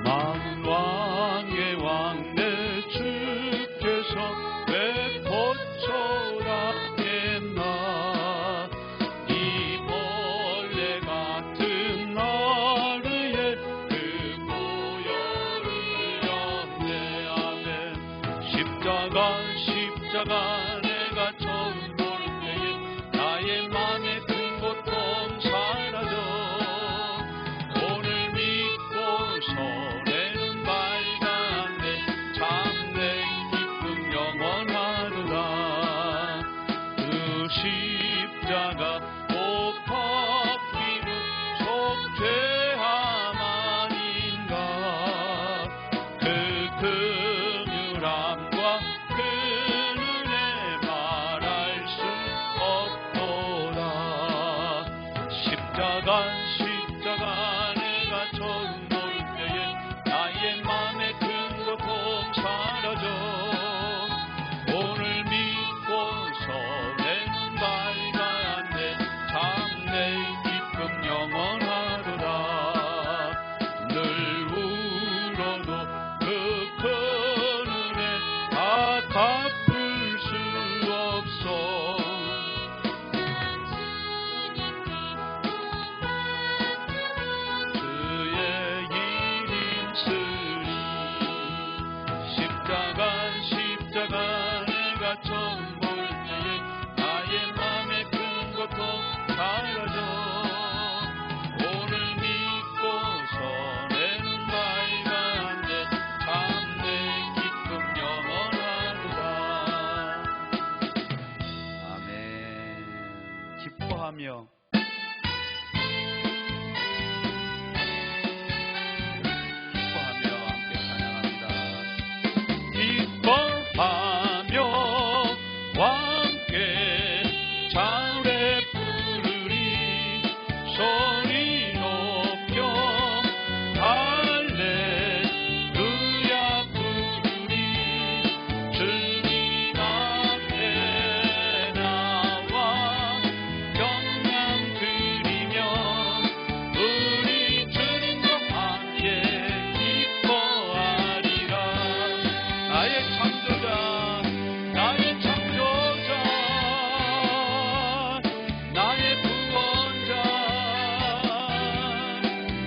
난 왕의 왕 내 주께서 왜 고쳐라겠나. 이 벌레 같은 나를 위해 그 보혈을 연대하네. 십자가 내가 처음 볼 때에 나의 맘에 큰 고통 사라져. 오늘 믿고서 내 눈 밝았네. 참 내 기쁨 영원하리라. 그 십자가 옥합 기름 속죄함 아닌가. 그 긍휼함과 그 은혜 말할 수 없도다. 십자가 내가 처음 볼 때에 나의 맘에 큰 고통 사라져. 오늘 믿고서 내 눈 밝았네. 참 내 기쁨 영원하리라. 늘 울어도 그 큰 은혜 다 갚을 수 없어. 주의 일 힘쓰리. 십자가 내가 처음 볼 때에 나의 맘에 큰 고통 사라져. 오늘 믿고서 내 눈 밝았네. 참 내 기쁨 영원하리라. 아멘. 기뻐하며 함께 찬양합니다. 기뻐하며 함께 찬양해 부르리. 소리 높여 할렐루야 부르리. 주님 앞에 나와 경영 드리며 우리 주님과 함께 기뻐하리라. 나의 창조자 나의 구원자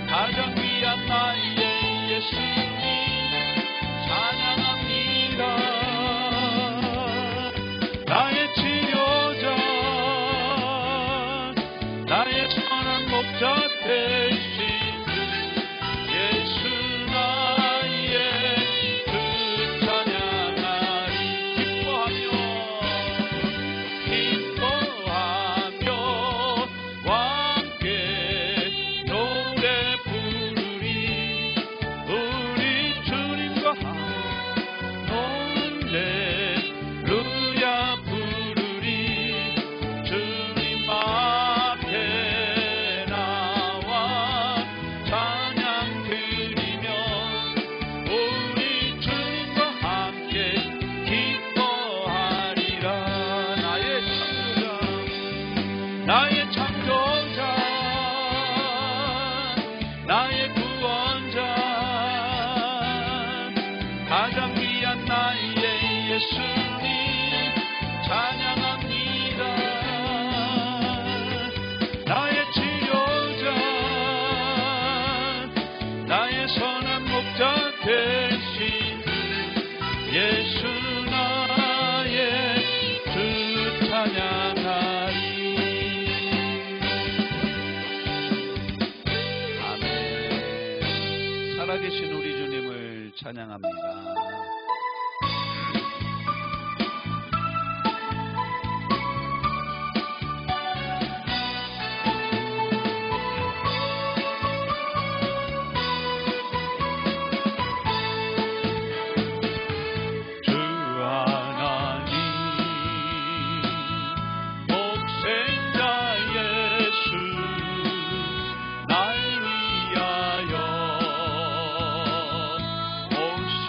가장 귀한 나의 예수님 찬양합니다. 나의 치료자 나의 선한 목자 되신 예수 나의 그 찬양하리. 기뻐하며 함께 노래 부르리. 우리 주님과 할렐루야 부르리. 주님 앞에 나와 찬양 드리며 우리 주님과 함께 기뻐하리라. 나의 창조자 나의 구원자 가장 귀한 나의 예수님 찬양합니다. 나의 치료자 나의 선한 목자 되신 예수 나의 주 찬양하리. 아멘. 살아계신 우리 주님을 찬양합니다. 주 하나님 독생자 예수 날 위하여 오신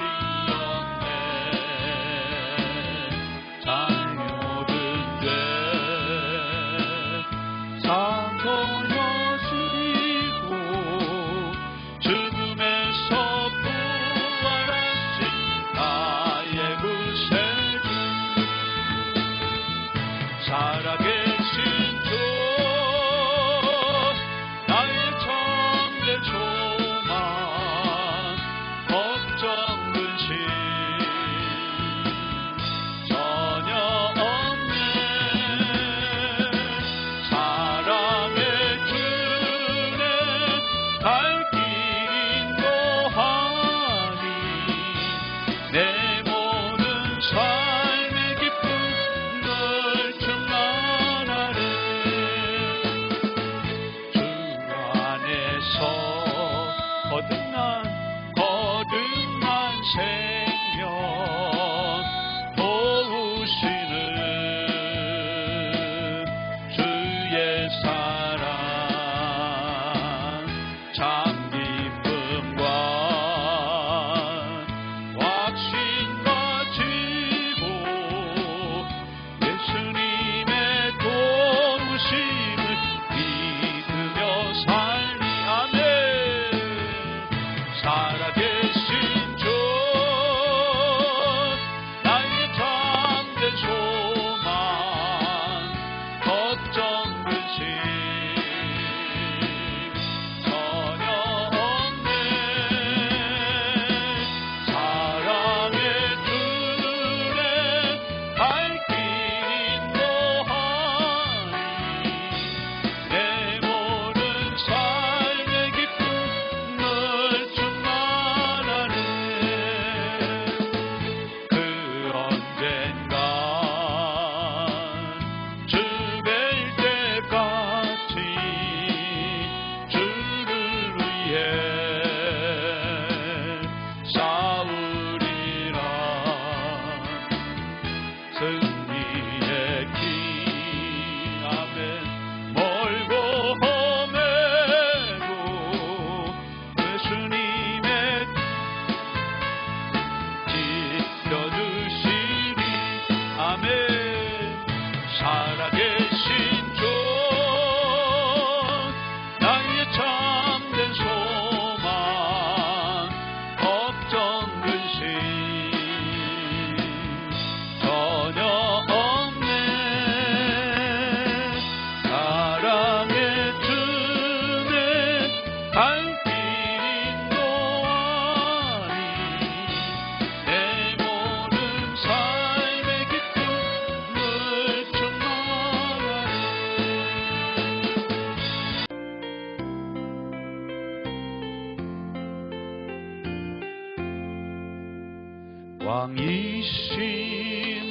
왕이신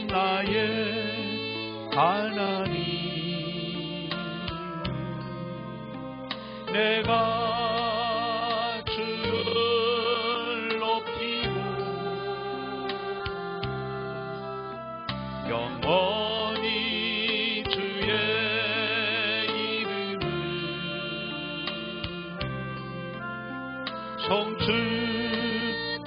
나의 하나님, 내가 주를 높이고 영원히 주의 이름을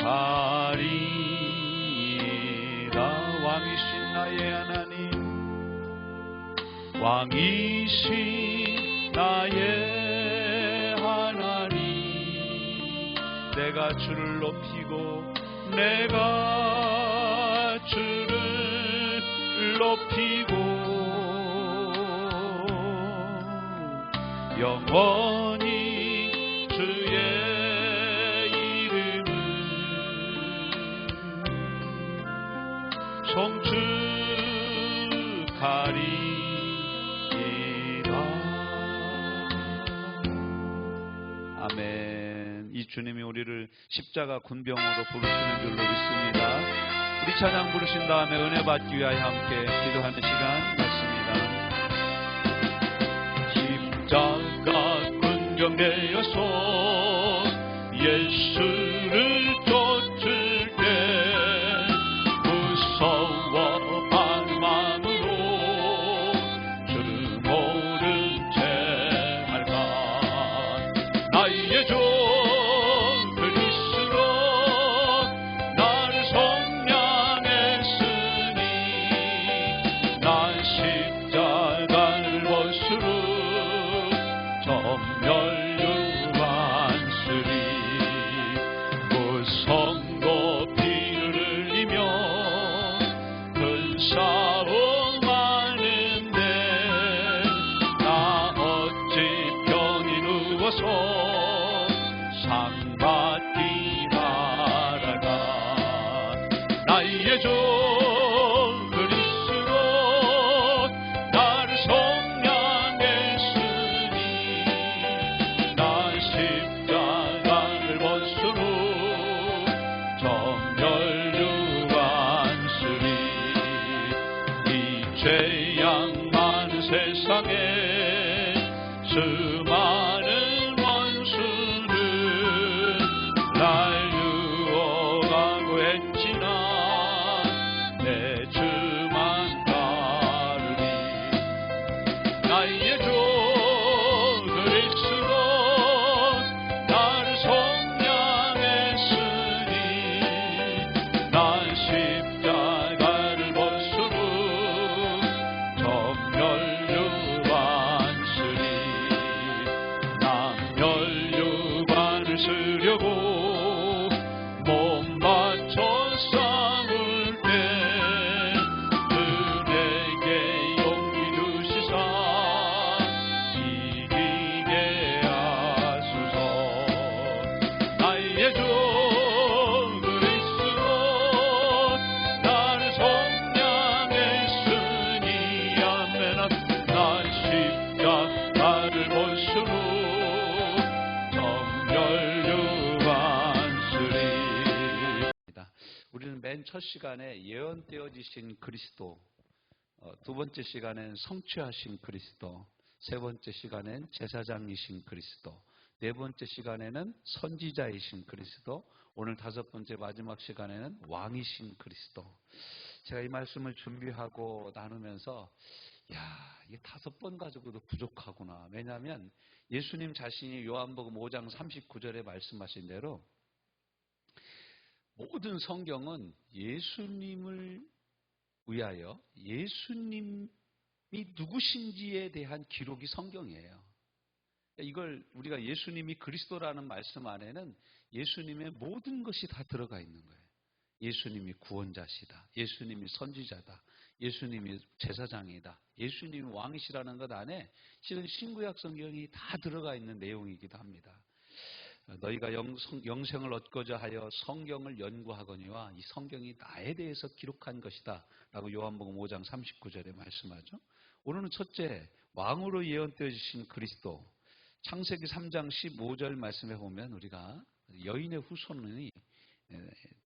송축하리라. 왕이신 나의 하나님, 왕이신 나의 하나님, 내가 주를 높이고 내가 주를 높이고 영원히 주의 이름을 송축하리이다. 아멘. 이 주님이 우리를 십자가 군병으로 부르시는 줄로 믿습니다. 우리 찬양 부르신 다음에 은혜 받기 위하여 함께 기도하는 시간 갖습니다. 십자가 군병되어서 예수를 쫓을 때 무서워 한 마음으로 주 모른 채 할까. 나의 주 그리스도 나를 속량했으니 난 십자가를 벗으로 전멸유반스리. 무성도 피를 흘리며 큰 싸움 하는데 나 어찌 편히 누워서 상받기 바라가. 나의 주 그리스도 나를 속량했으니 난 십자가를 벗으로 전멸유반스리. 이 죄악 많은 세상에 수많은 원수는 날 유혹하고 했지나 내 주만 따르리. 나의 주 그리스도 나를 속량했으니 난 십자가를 벗으로 전멸유반스리. 난 멸유반을 쓰려고 몸 바쳐 싸울 때 주 내게 용기 주시사 이기게 하소서. 나의 주 그리스도 나를 속량했으니 아멘. 난 십자가를 벗으로 전멸유반스리. 우리는 맨 첫 시간에 예언되어지신 그리스도, 두 번째 시간엔 성취하신 그리스도, 세 번째 시간엔 제사장이신 그리스도, 네 번째 시간에는 선지자이신 그리스도, 오늘 다섯 번째 마지막 시간에는 왕이신 그리스도. 제가 이 말씀을 준비하고 나누면서 이게 5번 가지고도 부족하구나. 왜냐하면 예수님 자신이 요한복음 5장 39절에 말씀하신 대로 모든 성경은 예수님을 위하여 예수님이 누구신지에 대한 기록이 성경이에요. 이걸 우리가 예수님이 그리스도라는 말씀 안에는 예수님의 모든 것이 다 들어가 있는 거예요. 예수님이 구원자시다. 예수님이 선지자다. 예수님이 제사장이다. 예수님이 왕이시라는 것 안에 실은 신구약 성경이 다 들어가 있는 내용이기도 합니다. 너희가 영생을 얻고자 하여 성경을 연구하거니와 이 성경이 나에 대해서 기록한 것이다 라고 요한복음 5장 39절에 말씀하죠. 오늘은 첫째, 왕으로 예언되어지신 그리스도. 창세기 3장 15절 말씀에 보면 우리가 여인의 후손이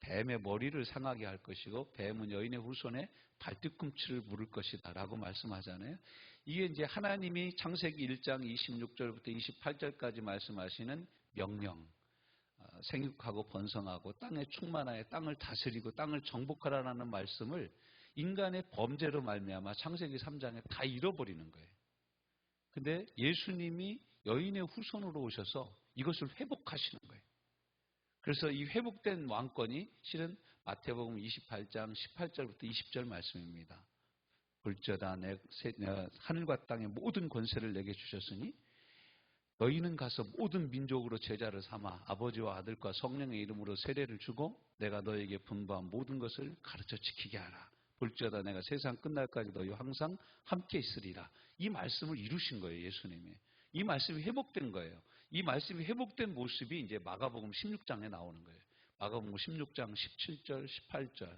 뱀의 머리를 상하게 할 것이고 뱀은 여인의 후손에 발뒤꿈치를 물을 것이다 라고 말씀하잖아요. 이게 이제 하나님이 창세기 1장 26절부터 28절까지 말씀하시는 명령, 생육하고 번성하고 땅에 충만하여 땅을 다스리고 땅을 정복하라는 말씀을 인간의 범죄로 말미암아 창세기 3장에 다 잃어버리는 거예요. 근데 예수님이 여인의 후손으로 오셔서 이것을 회복하시는 거예요. 그래서 이 회복된 왕권이 실은 마태복음 28장 18절부터 20절 말씀입니다. 볼지어다 내가 하늘과 땅의 모든 권세를 내게 주셨으니 너희는 가서 모든 민족으로 제자를 삼아 아버지와 아들과 성령의 이름으로 세례를 주고 내가 너에게 분부한 모든 것을 가르쳐 지키게 하라. 볼지어다 내가 세상 끝날까지 너희와 항상 함께 있으리라. 이 말씀을 이루신 거예요, 예수님이. 이 말씀이 회복된 거예요. 이 말씀이 회복된 모습이 이제 마가복음 16장에 나오는 거예요. 마가복음 16장 17절, 18절.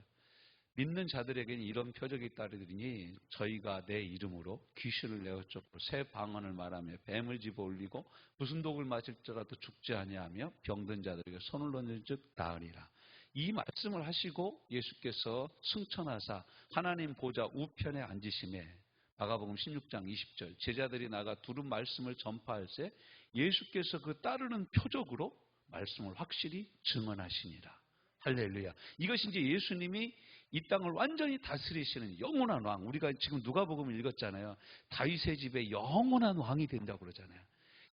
믿는 자들에게는 이런 표적이 따르리니 저희가 내 이름으로 귀신을 내어 쫓고 새 방언을 말하며 뱀을 집어 올리고 무슨 독을 맞을지라도 죽지 아니하며 병든 자들에게 손을 얹은 즉 나으리라. 이 말씀을 하시고 예수께서 승천하사 하나님 보좌 우편에 앉으심에 마가복음 16장 20절 제자들이 나가 두른 말씀을 전파할세 예수께서 그 따르는 표적으로 말씀을 확실히 증언하시니라. 할렐루야. 이것이 이제 예수님이 이 땅을 완전히 다스리시는 영원한 왕. 우리가 지금 누가복음을 읽었잖아요. 다윗의 집에 영원한 왕이 된다고 그러잖아요.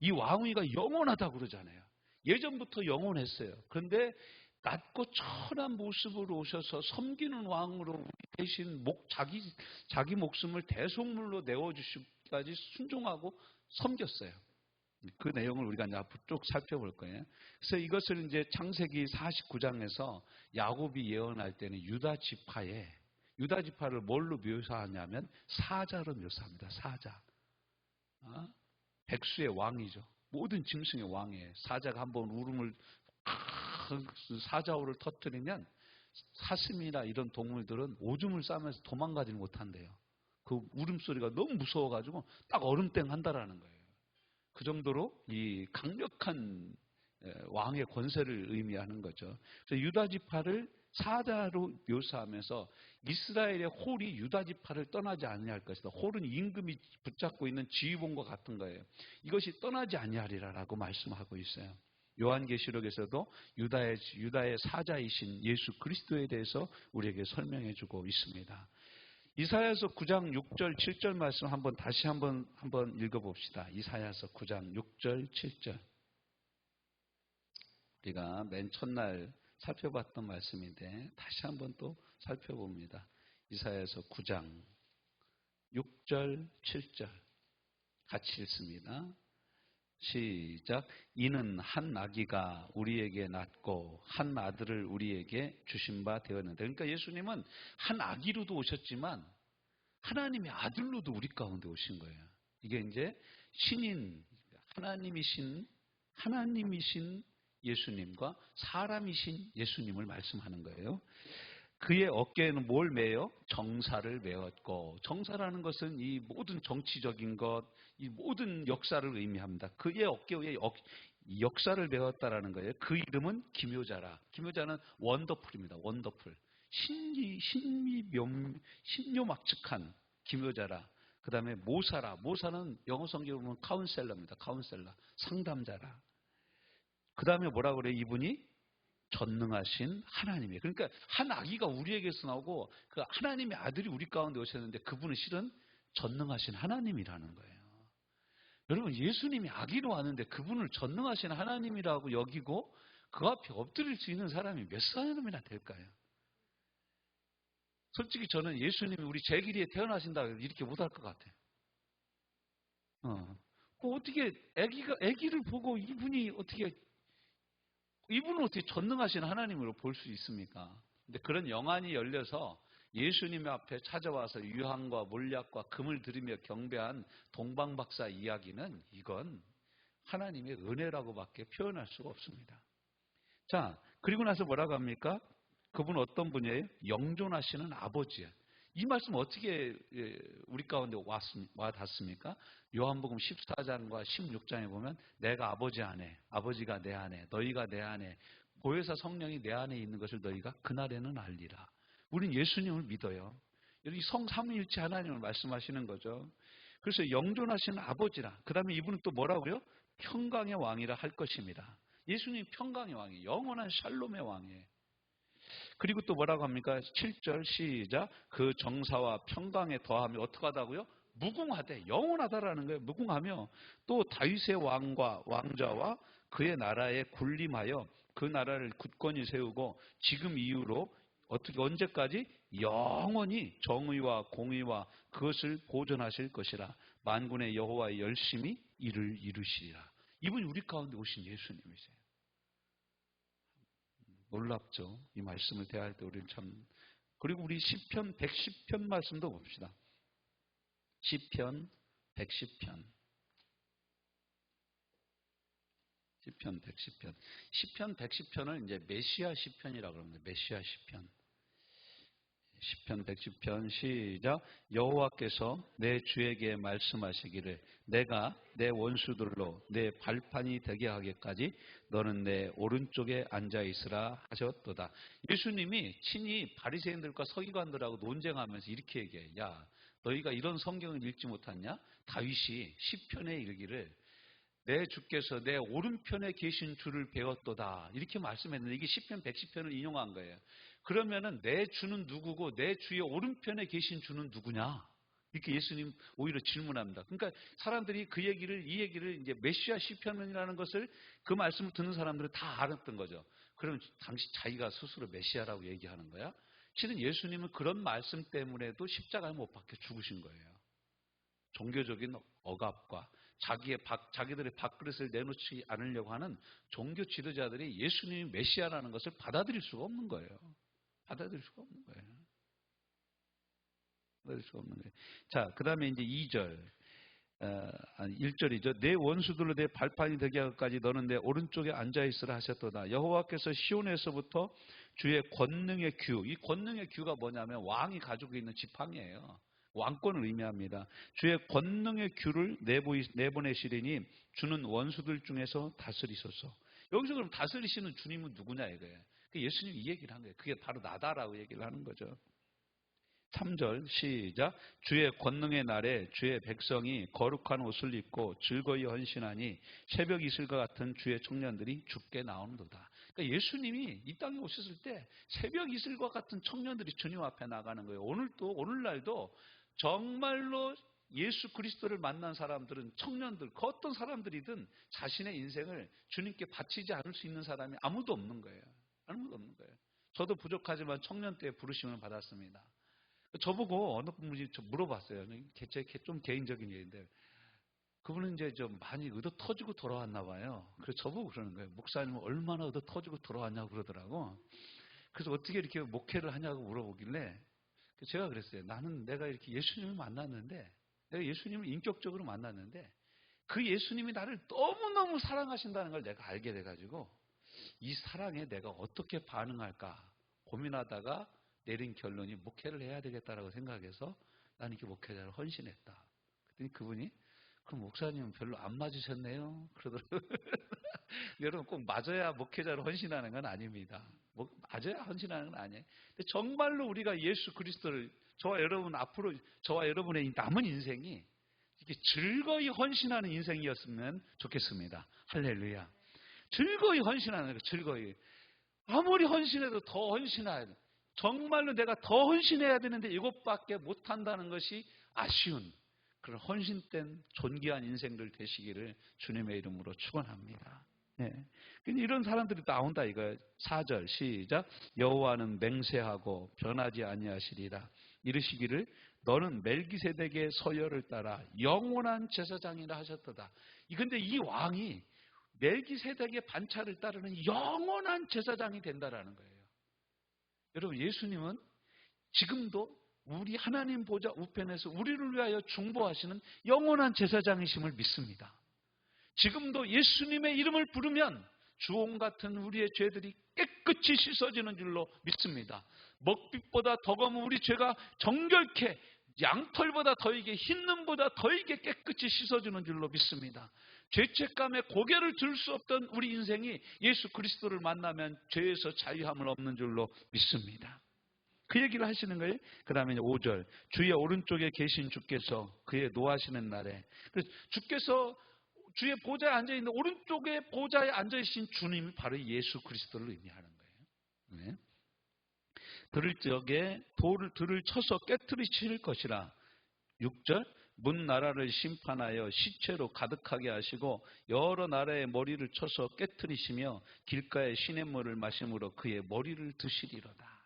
이 왕위가 영원하다고 그러잖아요. 예전부터 영원했어요. 그런데 낮고 천한 모습으로 오셔서 섬기는 왕으로 대신 자기 목숨을 대속물로 내어주시기까지 순종하고 섬겼어요. 그 내용을 우리가 이제 앞으로 쭉 살펴볼 거예요. 그래서 이것을 이제 창세기 49장에서 야곱이 예언할 때는 유다 지파를 뭘로 묘사하냐면 사자로 묘사합니다. 사자. 백수의 왕이죠. 모든 짐승의 왕이에요. 사자가 한번 울음을 사자호를 터뜨리면 사슴이나 이런 동물들은 오줌을 싸면서 도망가지는 못한대요. 그 울음소리가 너무 무서워가지고 딱 얼음땡 한다라는 거예요. 그 정도로 이 강력한 왕의 권세를 의미하는 거죠. 그래서 유다 지파를 사자로 묘사하면서 이스라엘의 홀이 유다 지파를 떠나지 아니할 것이다. 홀은 임금이 붙잡고 있는 지휘봉과 같은 거예요. 이것이 떠나지 아니하리라라고 말씀하고 있어요. 요한계시록에서도 유다의 사자이신 예수 그리스도에 대해서 우리에게 설명해 주고 있습니다. 이사야서 9장 6절 7절 말씀 다시 한번 읽어봅시다. 이사야서 9장 6절 7절. 우리가 맨 첫날 살펴봤던 말씀인데 다시 한번 또 살펴봅니다. 이사야서 9장 6절 7절 같이 읽습니다. 시작. 이는 한 아기가 우리에게 낳고 한 아들을 우리에게 주신 바 되었는데, 그러니까 예수님은 한 아기로도 오셨지만 하나님의 아들로도 우리 가운데 오신 거예요. 이게 이제 신인 하나님이신 예수님과 사람이신 예수님을 말씀하는 거예요. 그의 어깨에는 뭘 매요? 정사를 메었고, 정사라는 것은 이 모든 정치적인 것, 이 모든 역사를 의미합니다. 그의 어깨에 역사를 메었다라는 거예요. 그 이름은 기묘자라. 기묘자는 원더풀입니다. 원더풀. 신묘막측한 기묘자라. 그 다음에 모사라. 모사는 영어 성경으로 보면 카운셀러입니다. 카운셀러. 상담자라. 그 다음에 뭐라 그래요? 이분이 전능하신 하나님이에요. 그러니까 한 아기가 우리에게서 나오고 그 하나님의 아들이 우리 가운데 오셨는데 그분은 실은 전능하신 하나님이라는 거예요. 여러분, 예수님이 아기로 왔는데 그분을 전능하신 하나님이라고 여기고 그 앞에 엎드릴 수 있는 사람이 몇 사람이나 될까요? 솔직히 저는 예수님이 우리 제길이에 태어나신다 이렇게 못할 것 같아요. 어떻게 아기를 보고 이분은 어떻게 전능하신 하나님으로 볼 수 있습니까? 근데 그런 영안이 열려서 예수님 앞에 찾아와서 유황과 몰약과 금을 들이며 경배한 동방박사 이야기는 이건 하나님의 은혜라고밖에 표현할 수가 없습니다. 자, 그리고 나서 뭐라고 합니까? 그분 어떤 분이에요? 영존하시는 아버지예요. 이 말씀 어떻게 우리 가운데 와닿습니까? 요한복음 14장과 16장에 보면 내가 아버지 안에, 아버지가 내 안에, 너희가 내 안에 보혜사 성령이 내 안에 있는 것을 너희가 그날에는 알리라. 우린 예수님을 믿어요. 여기 성삼위일체 하나님을 말씀하시는 거죠. 그래서 영존하시는 아버지라. 그 다음에 이분은 또 뭐라고요? 평강의 왕이라 할 것입니다. 예수님 평강의 왕이에요. 영원한 샬롬의 왕이에요. 그리고 또 뭐라고 합니까? 7절 시작. 그 정사와 평강에 더하며 어떻게 하다고요? 무궁하되 영원하다라는 거예요. 무궁하며 또 다윗의 왕과 왕자와 그의 나라에 군림하여 그 나라를 굳건히 세우고 지금 이후로 어떻게 언제까지? 영원히 정의와 공의와 그것을 보존하실 것이라. 만군의 여호와의 열심히 이를 이루시리라. 이분이 우리 가운데 오신 예수님이세요. 놀랍죠? 이 말씀을 대할 때 우리는 참. 그리고 우리 시편 110편 말씀도 봅시다. 시편 110편. 시편 110편. 시편 110편을 이제 메시아 시편이라고 합니다. 메시아 시편. 시편 110편 시작. 여호와께서 내 주에게 말씀하시기를 내가 내 원수들로 내 발판이 되게 하기까지 너는 내 오른쪽에 앉아 있으라 하셨도다. 예수님이 친히 바리새인들과 서기관들하고 논쟁하면서 이렇게 얘기해요. 야, 너희가 이런 성경을 읽지 못했냐? 다윗이 시편에 이르기를 내 주께서 내 오른편에 계신 주를 배웠도다. 이렇게 말씀했는데 이게 시편 110편을 인용한 거예요. 그러면은 내 주는 누구고 내 주의 오른편에 계신 주는 누구냐? 이렇게 예수님 오히려 질문합니다. 그러니까 사람들이 이 얘기를 이제 메시아 시편이라는 것을 그 말씀을 듣는 사람들은 다 알았던 거죠. 그러면 당시 자기가 스스로 메시아라고 얘기하는 거야? 실은 예수님은 그런 말씀 때문에도 십자가에 못 박혀 죽으신 거예요. 종교적인 억압과 자기들의 밥그릇을 내놓지 않으려고 하는 종교 지도자들이 예수님이 메시아라는 것을 받아들일 수가 없는 거예요. 받아들일 수가 없는 거예요. 받아들일 수가 없는 거예요. 자, 그 다음에 이제 2절, 1절이죠. 내 원수들로 내 발판이 되게 하기까지 너는 내 오른쪽에 앉아있으라 하셨도다. 여호와께서 시온에서부터 주의 권능의 규, 이 권능의 규가 뭐냐면 왕이 가지고 있는 지팡이에요. 왕권을 의미합니다. 주의 권능의 규를 내보내시리니 주는 원수들 중에서 다스리소서. 여기서 그럼 다스리시는 주님은 누구냐 이거예요. 예수님이 이 얘기를 한 거예요. 그게 바로 나다라고 얘기를 하는 거죠. 3절 시작. 주의 권능의 날에 주의 백성이 거룩한 옷을 입고 즐거이 헌신하니 새벽 이슬과 같은 주의 청년들이 죽게 나오는도다. 그러니까 예수님이 이 땅에 오셨을 때 새벽 이슬과 같은 청년들이 주님 앞에 나가는 거예요. 오늘날도 정말로 예수 그리스도를 만난 사람들은 청년들, 그 어떤 사람들이든 자신의 인생을 주님께 바치지 않을 수 있는 사람이 아무도 없는 거예요. 아무도 없는 거예요. 저도 부족하지만 청년 때 부르심을 받았습니다. 저보고 어느 분이 물어봤어요. 좀 개인적인 얘기인데 그분은 이제 좀 많이 의도 터지고 돌아왔나 봐요. 그래서 저보고 그러는 거예요. 목사님은 얼마나 의도 터지고 돌아왔냐고 그러더라고. 그래서 어떻게 이렇게 목회를 하냐고 물어보길래 제가 그랬어요. 나는 내가 이렇게 예수님을 만났는데, 내가 예수님을 인격적으로 만났는데, 그 예수님이 나를 너무너무 사랑하신다는 걸 내가 알게 돼가지고, 이 사랑에 내가 어떻게 반응할까 고민하다가 내린 결론이 목회를 해야 되겠다라고 생각해서 나는 이렇게 목회자를 헌신했다. 그랬더니 그분이, 그럼 목사님은 별로 안 맞으셨네요? 그러더라고요. 여러분 꼭 맞아야 목회자로 헌신하는 건 아닙니다. 맞아야 헌신하는 건 아니에요. 근데 정말로 우리가 예수 그리스도를 저와 여러분 앞으로 저와 여러분의 남은 인생이 이렇게 즐거이 헌신하는 인생이었으면 좋겠습니다. 할렐루야. 즐거이 헌신하는 거, 즐거이. 아무리 헌신해도 더 헌신해야 돼. 정말로 내가 더 헌신해야 되는데 이것밖에 못한다는 것이 아쉬운 그런 헌신된 존귀한 인생들 되시기를 주님의 이름으로 축원합니다. 네. 근데 이런 사람들이 나온다 이거예요. 4절 시작. 여호와는 맹세하고 변하지 아니하시리라. 이르시기를 너는 멜기세덱의 서열을 따라 영원한 제사장이라 하셨도다. 근데 이 왕이 멜기세덱의 반차를 따르는 영원한 제사장이 된다라는 거예요. 여러분 예수님은 지금도 우리 하나님 보좌 우편에서 우리를 위하여 중보하시는 영원한 제사장이심을 믿습니다. 지금도 예수님의 이름을 부르면 주홍 같은 우리의 죄들이 깨끗이 씻어지는 줄로 믿습니다. 먹빛보다 더 검은 우리 죄가 정결케 양털보다 더이게 흰 눈보다 더이게 깨끗이 씻어주는 줄로 믿습니다. 죄책감에 고개를 들 수 없던 우리 인생이 예수 그리스도를 만나면 죄에서 자유함을 얻는 줄로 믿습니다. 그 얘기를 하시는 거예요. 그 다음에 5절. 주의 오른쪽에 계신 주께서 그의 노하시는 날에. 그래서 주께서 주의 보좌에 앉아있는 오른쪽에 보좌에 앉아계신 주님이 바로 예수 그리스도를 의미하는 거예요. 네. 들을 적에 들을 쳐서 깨뜨리실 것이라. 6절. 문 나라를 심판하여 시체로 가득하게 하시고 여러 나라의 머리를 쳐서 깨뜨리시며 길가의 시냇물을 마심으로 그의 머리를 드시리로다.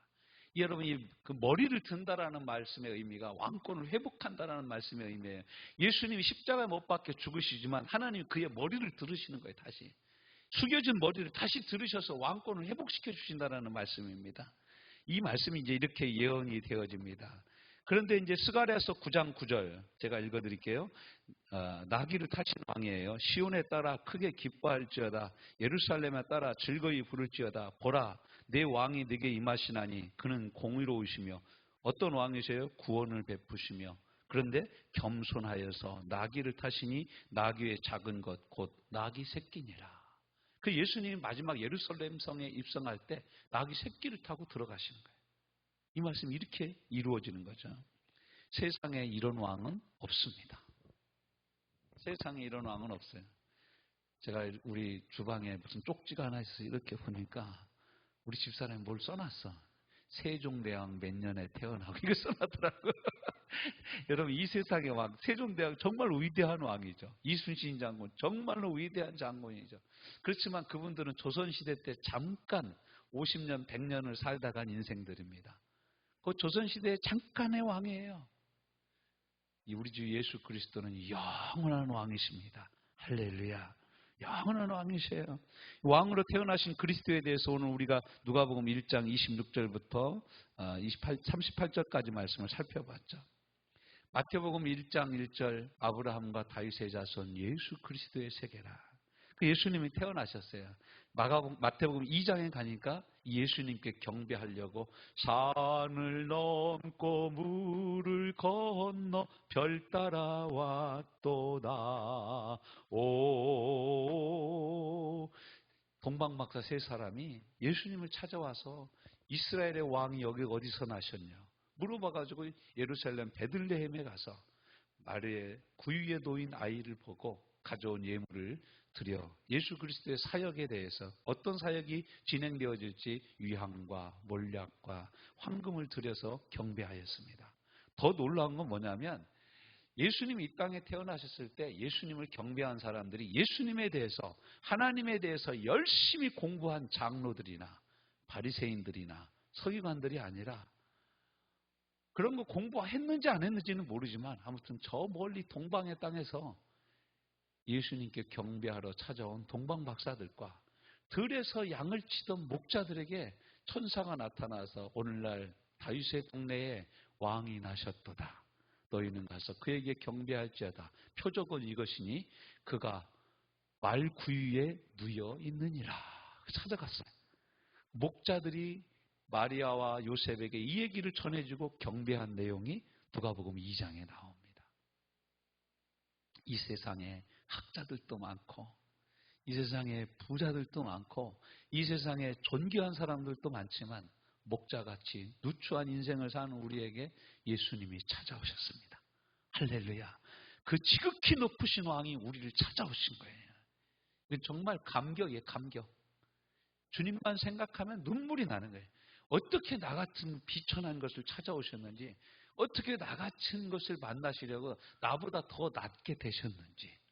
여러분이 그 머리를 든다라는 말씀의 의미가 왕권을 회복한다라는 말씀의 의미예요. 예수님이 십자가에 못 박혀 죽으시지만 하나님이 그의 머리를 들으시는 거예요. 다시 숙여진 머리를 다시 들으셔서 왕권을 회복시켜 주신다라는 말씀입니다. 이 말씀이 이제 이렇게 예언이 되어집니다. 그런데 이제 스가랴서 9장 9절 제가 읽어드릴게요. 나귀를 타신 왕이에요. 시온에 따라 크게 기뻐할지어다. 예루살렘에 따라 즐거이 부를지어다. 보라, 내 왕이 네게 임하시나니 그는 공의로우시며. 어떤 왕이세요? 구원을 베푸시며. 그런데 겸손하여서 나귀를 타시니 나귀의 작은 것 곧 나귀 새끼니라. 그 예수님이 마지막 예루살렘 성에 입성할 때 나귀 새끼를 타고 들어가시는 거예요. 이 말씀이 이렇게 이루어지는 거죠. 세상에 이런 왕은 없습니다. 세상에 이런 왕은 없어요. 제가 우리 주방에 무슨 쪽지가 하나 있어서 이렇게 보니까 우리 집사람이 뭘 써놨어. 세종대왕 몇 년에 태어나고 이거 써놨더라고요. 여러분 이 세상의 왕 세종대왕 정말 위대한 왕이죠. 이순신 장군 정말로 위대한 장군이죠. 그렇지만 그분들은 조선시대 때 잠깐 50년 100년을 살다 간 인생들입니다. 그 조선시대의 잠깐의 왕이에요. 우리 주 예수 그리스도는 영원한 왕이십니다. 할렐루야. 영원한 왕이세요. 왕으로 태어나신 그리스도에 대해서 오늘 우리가 누가복음 1장 26절부터 38절까지 말씀을 살펴봤죠. 마태복음 1장 1절 아브라함과 다윗의 자손 예수 그리스도의 세계라. 그 예수님이 태어나셨어요. 마태복음 2장에 가니까 예수님께 경배하려고 산을 넘고 물을 건너 별 따라 왔도다. 오, 동방박사 세 사람이 예수님을 찾아와서 이스라엘의 왕이 여기 어디서 나셨냐 물어봐가지고 예루살렘 베들레헴에 가서 마리아의 구유에 놓인 아이를 보고 가져온 예물을 드려 예수 그리스도의 사역에 대해서 어떤 사역이 진행되어질지 위향과 몰약과 황금을 드려서 경배하였습니다. 더 놀라운 건 뭐냐면 예수님이 이 땅에 태어나셨을 때 예수님을 경배한 사람들이 예수님에 대해서 하나님에 대해서 열심히 공부한 장로들이나 바리새인들이나 서기관들이 아니라 그런 거 공부했는지 안 했는지는 모르지만 아무튼 저 멀리 동방의 땅에서 예수님께 경배하러 찾아온 동방박사들과 들에서 양을 치던 목자들에게 천사가 나타나서 오늘날 다윗의 동네에 왕이 나셨도다. 너희는 가서 그에게 경배할지어다. 표적은 이것이니 그가 말구유에 누워 있느니라. 찾아갔어요. 목자들이 마리아와 요셉에게 이 얘기를 전해주고 경배한 내용이 누가복음 2장에 나옵니다. 이 세상에 학자들도 많고 이 세상에 부자들도 많고 이 세상에 존귀한 사람들도 많지만 목자같이 누추한 인생을 사는 우리에게 예수님이 찾아오셨습니다. 할렐루야. 그 지극히 높으신 왕이 우리를 찾아오신 거예요. 이건 정말 감격이에요. 감격. 주님만 생각하면 눈물이 나는 거예요. 어떻게 나 같은 비천한 것을 찾아오셨는지, 어떻게 나 같은 것을 만나시려고 나보다 더 낫게 되셨는지.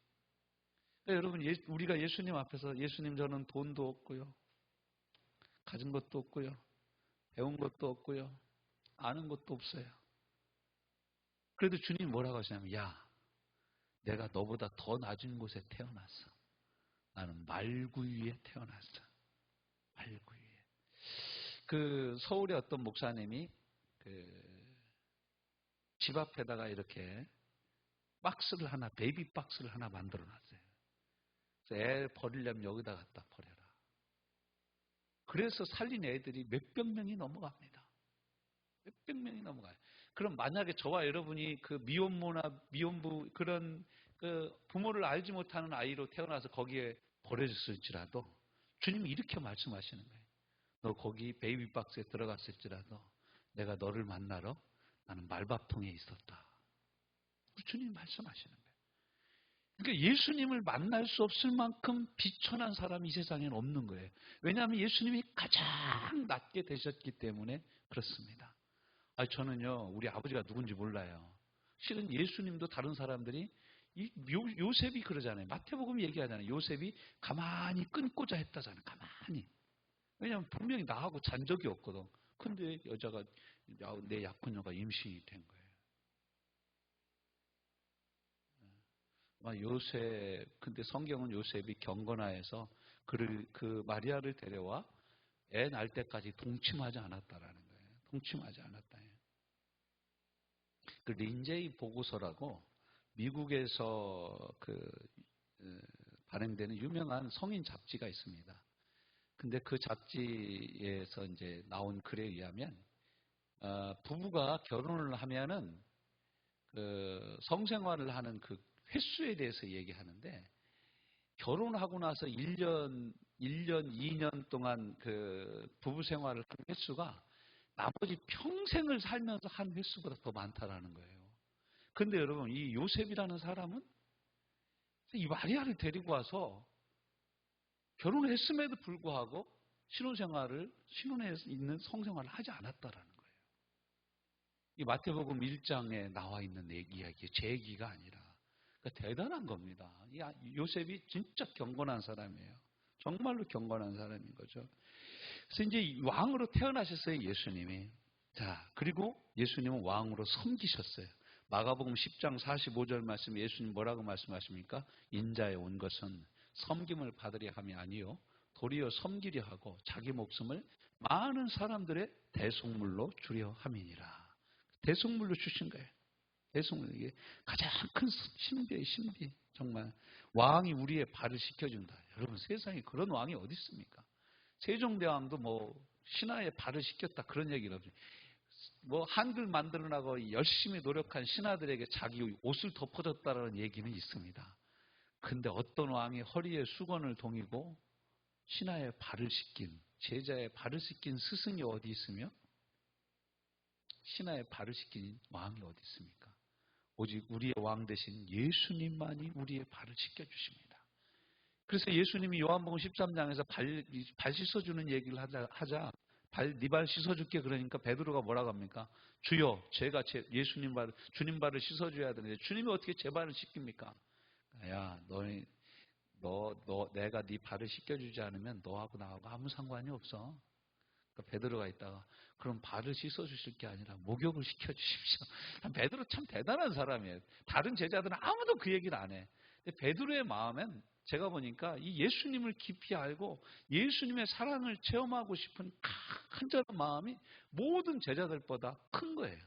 여러분, 우리가 예수님 앞에서 예수님 저는 돈도 없고요, 가진 것도 없고요, 배운 것도 없고요, 아는 것도 없어요. 그래도 주님 뭐라고 하시냐면, 야, 내가 너보다 더 낮은 곳에 태어났어. 나는 말구 위에 태어났어. 말구 위에. 그 서울의 어떤 목사님이 집 앞에다가 이렇게 박스를 하나, 베이비 박스를 하나 만들어 놨어요. 그래서 애 버리려면 여기다 갖다 버려라. 그래서 살린 애들이 몇백 명이 넘어갑니다. 몇백 명이 넘어가요. 그럼 만약에 저와 여러분이 그 미혼모나 미혼부 그런 그 부모를 알지 못하는 아이로 태어나서 거기에 버려졌을지라도 주님이 이렇게 말씀하시는 거예요. 너 거기 베이비박스에 들어갔을지라도 내가 너를 만나러 나는 말밥통에 있었다. 주님이 말씀하시는 거예요. 그러니까 예수님을 만날 수 없을 만큼 비천한 사람이 이 세상에는 없는 거예요. 왜냐하면 예수님이 가장 낮게 되셨기 때문에 그렇습니다. 저는요, 우리 아버지가 누군지 몰라요. 실은 예수님도 다른 사람들이 요셉이 그러잖아요. 마태복음 얘기하잖아요. 요셉이 가만히 끊고자 했다잖아요. 가만히. 왜냐하면 분명히 나하고 잔 적이 없거든. 근데 여자가 내 약혼녀가 임신이 된 거예요. 근데 성경은 요셉이 경건하여서 그 마리아를 데려와 애 낳을 때까지 동침하지 않았다라는 거예요. 동침하지 않았다. 그 린제이 보고서라고 미국에서 발행되는 유명한 성인 잡지가 있습니다. 근데 그 잡지에서 이제 나온 글에 의하면 부부가 결혼을 하면은 그 성생활을 하는 그 횟수에 대해서 얘기하는데 결혼하고 나서 1년, 2년 동안 그 부부 생활을 한 횟수가 나머지 평생을 살면서 한 횟수보다 더 많다라는 거예요. 근데 여러분, 이 요셉이라는 사람은 이 마리아를 데리고 와서 결혼을 했음에도 불구하고 신혼에 있는 성생활을 하지 않았다라는 거예요. 이 마태복음 1장에 나와 있는 이야기예요. 제 얘기가 아니라. 그러니까 대단한 겁니다. 요셉이 진짜 경건한 사람이에요. 정말로 경건한 사람인 거죠. 그래서 이제 왕으로 태어나셨어요, 예수님이. 자, 그리고 예수님은 왕으로 섬기셨어요. 마가복음 10장 45절 말씀 예수님 뭐라고 말씀하십니까? 인자에 온 것은 섬김을 받으려 함이 아니요 도리어 섬기려 하고 자기 목숨을 많은 사람들의 대속물로 주려 함이니라. 대속물로 주신 거예요. 대속물, 이게 가장 큰 신비예요, 신비. 정말 왕이 우리의 발을 씻겨준다. 여러분, 세상에 그런 왕이 어디 있습니까? 세종대왕도 뭐 신하의 발을 씻겼다 그런 얘기를 하죠. 뭐 한글 만들어나고 열심히 노력한 신하들에게 자기 옷을 덮어줬다는 얘기는 있습니다. 근데 어떤 왕이 허리에 수건을 동이고 신하의 발을 씻긴, 제자의 발을 씻긴 스승이 어디 있으며 신하의 발을 씻긴 왕이 어디 있습니까? 오직 우리의 왕 대신 예수님만이 우리의 발을 씻겨주십니다. 그래서 예수님이 요한복음 13장에서 발 씻어주는 얘기를 하자 네 발 씻어줄게 그러니까 베드로가 뭐라고 합니까? 주여, 제가 주님 발을 씻어줘야 되는데 주님이 어떻게 제 발을 씻깁니까? 야, 내가 네 발을 씻겨주지 않으면 너하고 나하고 아무 상관이 없어. 그러니까 베드로가 있다가 그럼 발을 씻어주실 게 아니라 목욕을 시켜주십시오. 베드로 참 대단한 사람이에요. 다른 제자들은 아무도 그 얘기를 안 해. 근데 베드로의 마음엔 제가 보니까 이 예수님을 깊이 알고 예수님의 사랑을 체험하고 싶은 간절한 마음이 모든 제자들보다 큰 거예요.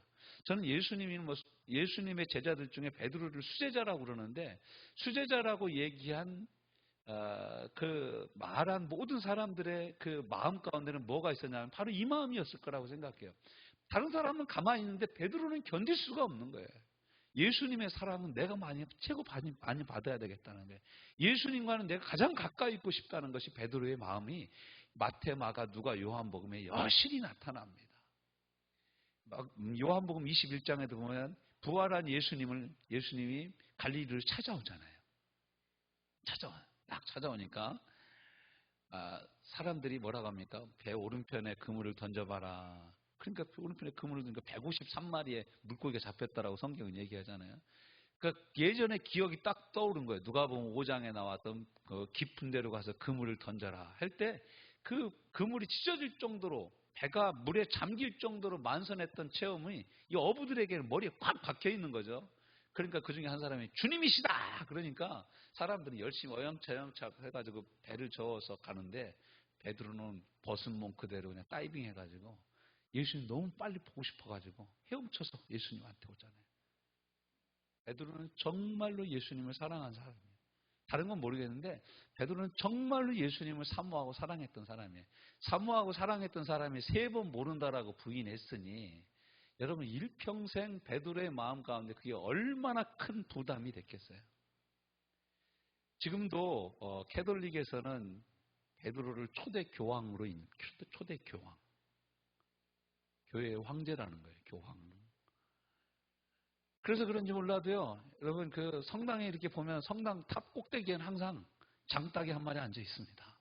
저는 예수님의 제자들 중에 베드로를 수제자라고 그러는데 수제자라고 얘기한 그 말한 모든 사람들의 그 마음 가운데는 뭐가 있었냐면 바로 이 마음이었을 거라고 생각해요. 다른 사람은 가만히 있는데 베드로는 견딜 수가 없는 거예요. 예수님의 사랑은 내가 최고 많이 받아야 되겠다는 거예요. 예수님과는 내가 가장 가까이 있고 싶다는 것이 베드로의 마음이 마태, 마가, 누가, 요한복음에 여실히 나타납니다. 요한복음 21장에도 보면 부활한 예수님이 갈릴리를 찾아오잖아요. 딱 찾아오니까 사람들이 뭐라고 합니까? 배 오른편에 그물을 던져봐라. 그러니까 오른편에 그물을 던지니까 153마리의 물고기가 잡혔다라고 성경은 얘기하잖아요. 그러니까 예전의 기억이 딱 떠오른 거예요. 누가복음 5장에 나왔던 그 깊은 데로 가서 그물을 던져라 할 때 그 그물이 찢어질 정도로 배가 물에 잠길 정도로 만선했던 체험이 이 어부들에게는 머리에 꽉 박혀 있는 거죠. 그러니까 그 중에 한 사람이 주님이시다! 그러니까 사람들이 열심히 어영차영차 해가지고 배를 저어서 가는데 베드로는 벗은 몸 그대로 그냥 다이빙 해가지고 예수님 너무 빨리 보고 싶어가지고 헤엄쳐서 예수님한테 오잖아요. 베드로는 정말로 예수님을 사랑한 사람이에요. 다른 건 모르겠는데 베드로는 정말로 예수님을 사모하고 사랑했던 사람이에요. 사모하고 사랑했던 사람이 3번 모른다라고 부인했으니 여러분 일평생 베드로의 마음 가운데 그게 얼마나 큰 부담이 됐겠어요. 지금도 캐톨릭에서는 베드로를 초대 교황으로 초대 교황, 교회의 황제라는 거예요. 교황. 그래서 그런지 몰라도요, 여러분 그 성당에 이렇게 보면 성당 탑 꼭대기에는 항상 장닭이 한 마리 앉아 있습니다.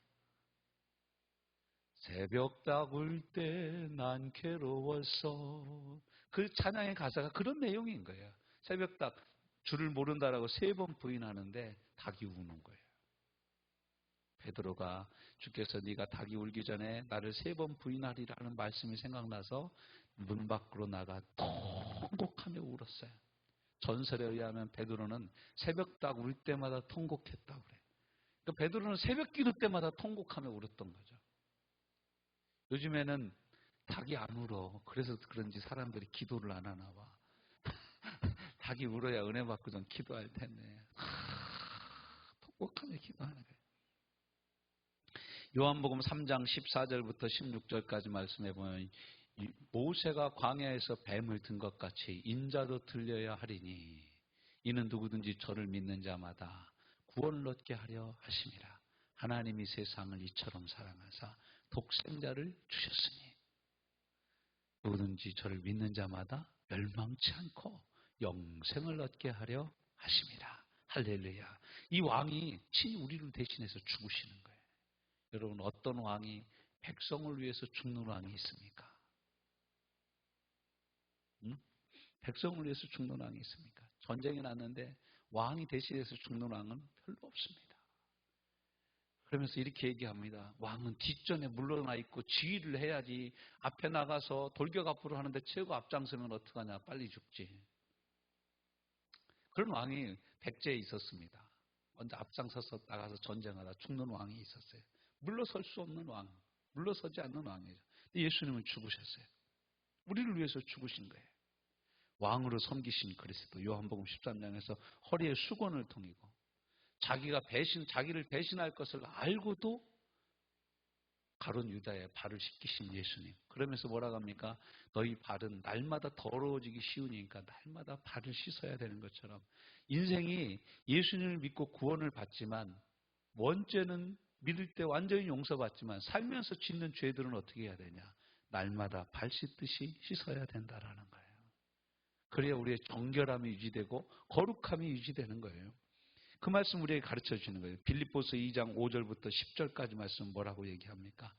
새벽닭 울 때 난 괴로웠어. 그 찬양의 가사가 그런 내용인 거예요. 새벽닭 주를 모른다라고 3번 부인하는데 닭이 우는 거예요. 베드로가 주께서 네가 닭이 울기 전에 나를 3번 부인하리라는 말씀이 생각나서 문 밖으로 나가 통곡하며 울었어요. 전설에 의하면 베드로는 새벽닭 울 때마다 통곡했다고 그래요. 그러니까 베드로는 새벽 기도 때마다 통곡하며 울었던 거죠. 요즘에는 닭이 안 울어. 그래서 그런지 사람들이 기도를 안 하나 봐. 닭이 울어야 은혜 받고 좀 기도할 텐데. 통곡하며 기도하는 거예요. 요한복음 3장 14절부터 16절까지 말씀해 보면 모세가 광야에서 뱀을 든 것 같이 인자도 들려야 하리니 이는 누구든지 저를 믿는 자마다 구원을 얻게 하려 하심이라. 하나님이 세상을 이처럼 사랑하사 독생자를 주셨으니 누구든지 저를 믿는 자마다 멸망치 않고 영생을 얻게 하려 하심이라. 할렐루야. 이 왕이 친히 우리를 대신해서 죽으시는 거예요. 여러분, 어떤 왕이 백성을 위해서 죽는 왕이 있습니까? 백성을 위해서 죽는 왕이 있습니까? 전쟁이 났는데 왕이 대신해서 죽는 왕은 별로 없습니다. 그러면서 이렇게 얘기합니다. 왕은 뒷전에 물러나 있고 지휘를 해야지. 앞에 나가서 돌격 앞으로 하는데 최고 앞장서면 어떡하냐. 빨리 죽지. 그런 왕이 백제에 있었습니다. 먼저 앞장서서 나가서 전쟁하다 죽는 왕이 있었어요. 물러설 수 없는 왕, 물러서지 않는 왕이죠. 예수님은 죽으셨어요. 우리를 위해서 죽으신 거예요. 왕으로 섬기신 그리스도. 요한복음 13장에서 허리에 수건을 통이고 자기를 배신할 것을 알고도 가룟 유다의 발을 씻기신 예수님. 그러면서 뭐라고 합니까? 너희 발은 날마다 더러워지기 쉬우니까 날마다 발을 씻어야 되는 것처럼 인생이 예수님을 믿고 구원을 받지만 원죄는 믿을 때 완전히 용서받지만 살면서 짓는 죄들은 어떻게 해야 되냐? 날마다 발 씻듯이 씻어야 된다라는 거예요. 그래야 우리의 정결함이 유지되고 거룩함이 유지되는 거예요. 그 말씀 우리에게 가르쳐 주시는 거예요. 빌립보서 2장 5절부터 10절까지 말씀 뭐라고 얘기합니까?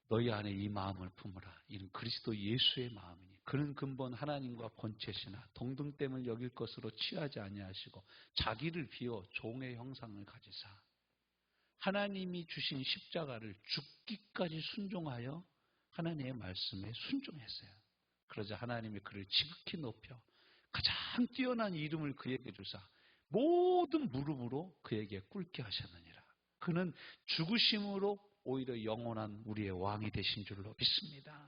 너희 안에 이 마음을 품으라. 이는 그리스도 예수의 마음이니 그는 근본 하나님과 본체시나 동등됨을 여길 것으로 취하지 아니하시고 자기를 비워 종의 형상을 가지사 하나님이 주신 십자가를 죽기까지 순종하여 하나님의 말씀에 순종했어요. 그러자 하나님이 그를 지극히 높여 가장 뛰어난 이름을 그에게 주사 모든 무릎으로 그에게 꿇게 하셨느니라. 그는 죽으심으로 오히려 영원한 우리의 왕이 되신 줄로 믿습니다.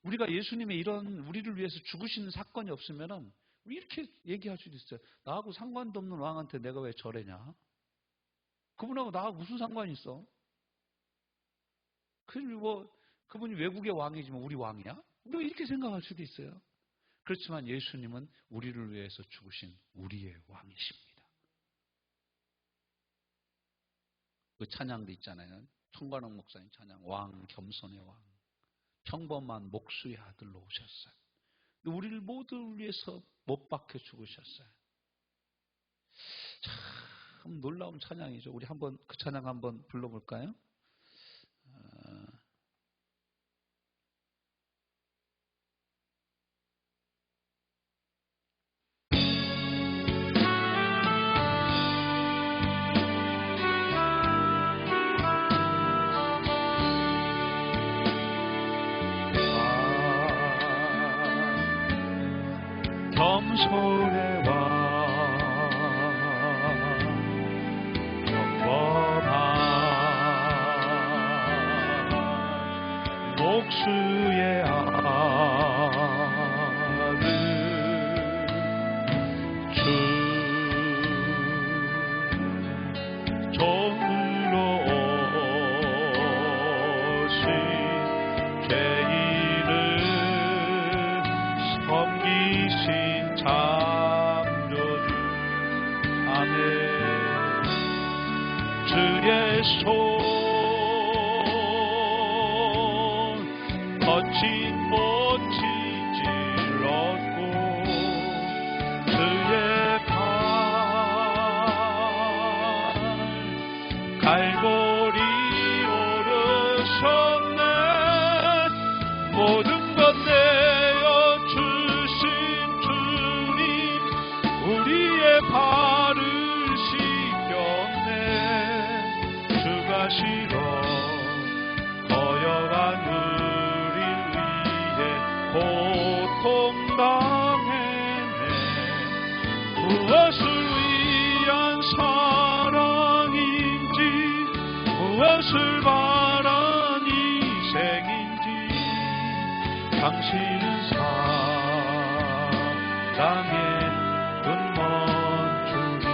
우리가 예수님의 이런 우리를 위해서 죽으시는 사건이 없으면 이렇게 얘기할 수도 있어요. 나하고 상관도 없는 왕한테 내가 왜 절하냐? 그분하고 나하고 무슨 상관이 있어? 그분이 외국의 왕이지만 우리 왕이야? 우리가 이렇게 생각할 수도 있어요. 그렇지만 예수님은 우리를 위해서 죽으신 우리의 왕이십니다. 그 찬양도 있잖아요. 청관홍 목사님 찬양. 왕, 겸손의 왕. 평범한 목수의 아들로 오셨어요. 우리를 모두를 위해서 못 박혀 죽으셨어요. 참 놀라운 찬양이죠. 우리 한번 그 찬양 한번 불러볼까요? 겸손의 왕 평범한 목수의 아들 주 종으로 오신 죄인을 섬기신 창조주 아멘. 손 거친 못이 찔렀고 주의 발 갈보리 오르셨네. 모든 것 내어 주신 주님 우리의 발을 씻겼네. 주가 싫어 거여간 우리 위해 고통당했네. 무엇을 위한 사랑인지 무엇을 바란 희생인지 당신은 사랑의 눈먼 주님.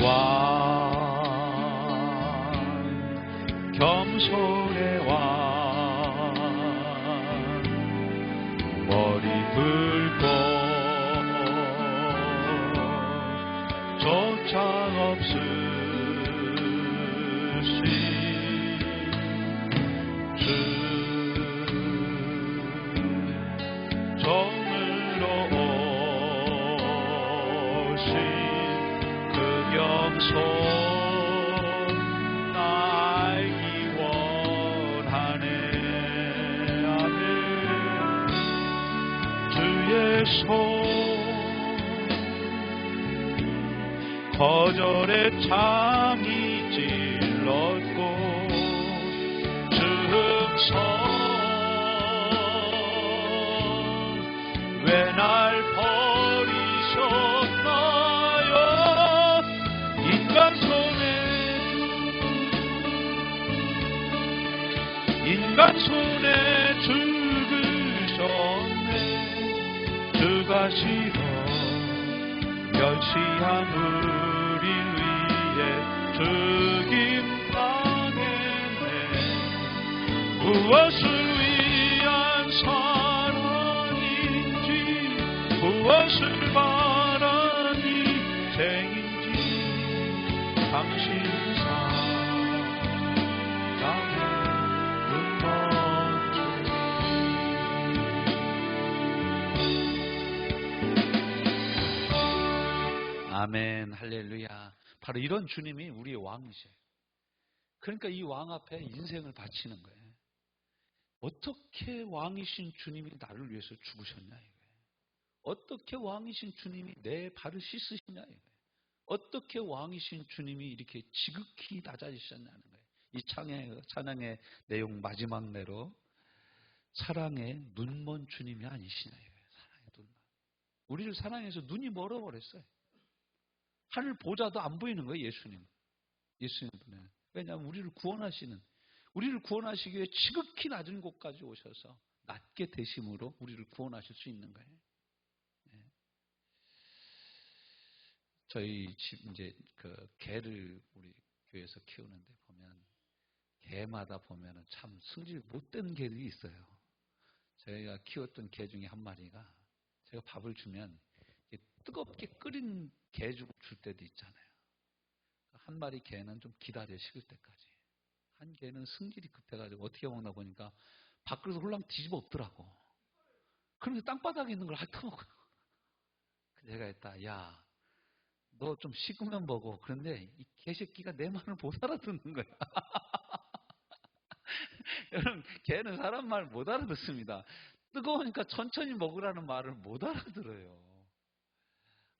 왕 겸손의 왕 머리 붉고 조차 없으신 주 종으로 오신 그 겸손 알기 원하네. 아멘. 주의 손 거절의 창이 찔렀고 주흥선 왜 날 버리셨나요? 인간 손에 죽으셨네. 주가 싫어 멸시한 우리 위해 죽임 당했네. 무엇을 위한 사랑인지 무엇을 바란 희생인지 당신 사랑의 눈먼 아멘. 할렐루야. 바로 이런 주님이 우리의 왕이세요. 그러니까 이 왕 앞에 인생을 바치는 거예요. 어떻게 왕이신 주님이 나를 위해서 죽으셨냐 이거예요. 어떻게 왕이신 주님이 내 발을 씻으시냐 이거예요. 어떻게 왕이신 주님이 이렇게 지극히 낮아지셨냐는 거예요. 이 찬양의 내용 마지막 내로 사랑의 눈먼 주님이 아니시냐 이거예요. 사랑의 눈먼. 우리를 사랑해서 눈이 멀어버렸어요. 하늘 보좌도 안 보이는 거예요. 예수님 분에. 왜냐하면 우리를 구원하시기 위해 지극히 낮은 곳까지 오셔서 낮게 되심으로 우리를 구원하실 수 있는 거예요. 네. 저희 집 이제 그 개를 우리 교회에서 키우는데 보면 개마다 보면은 참 성질 못된 개들이 있어요. 저희가 키웠던 개 중에 한 마리가 제가 밥을 주면 뜨겁게 끓인 개죽을 줄 때도 있잖아요. 한 마리 개는 좀 기다려 식을 때까지. 한 개는 성질이 급해가지고 어떻게 먹나 보니까 밥그릇을 홀랑 뒤집어 엎더라고. 그러면서 땅바닥에 있는 걸 핥아먹어요. 제가 했다. 야, 너 좀 식으면 먹어. 그런데 이 개새끼가 내 말을 못 알아듣는 거야. 여러분, 개는 사람 말 못 알아듣습니다. 뜨거우니까 천천히 먹으라는 말을 못 알아들어요.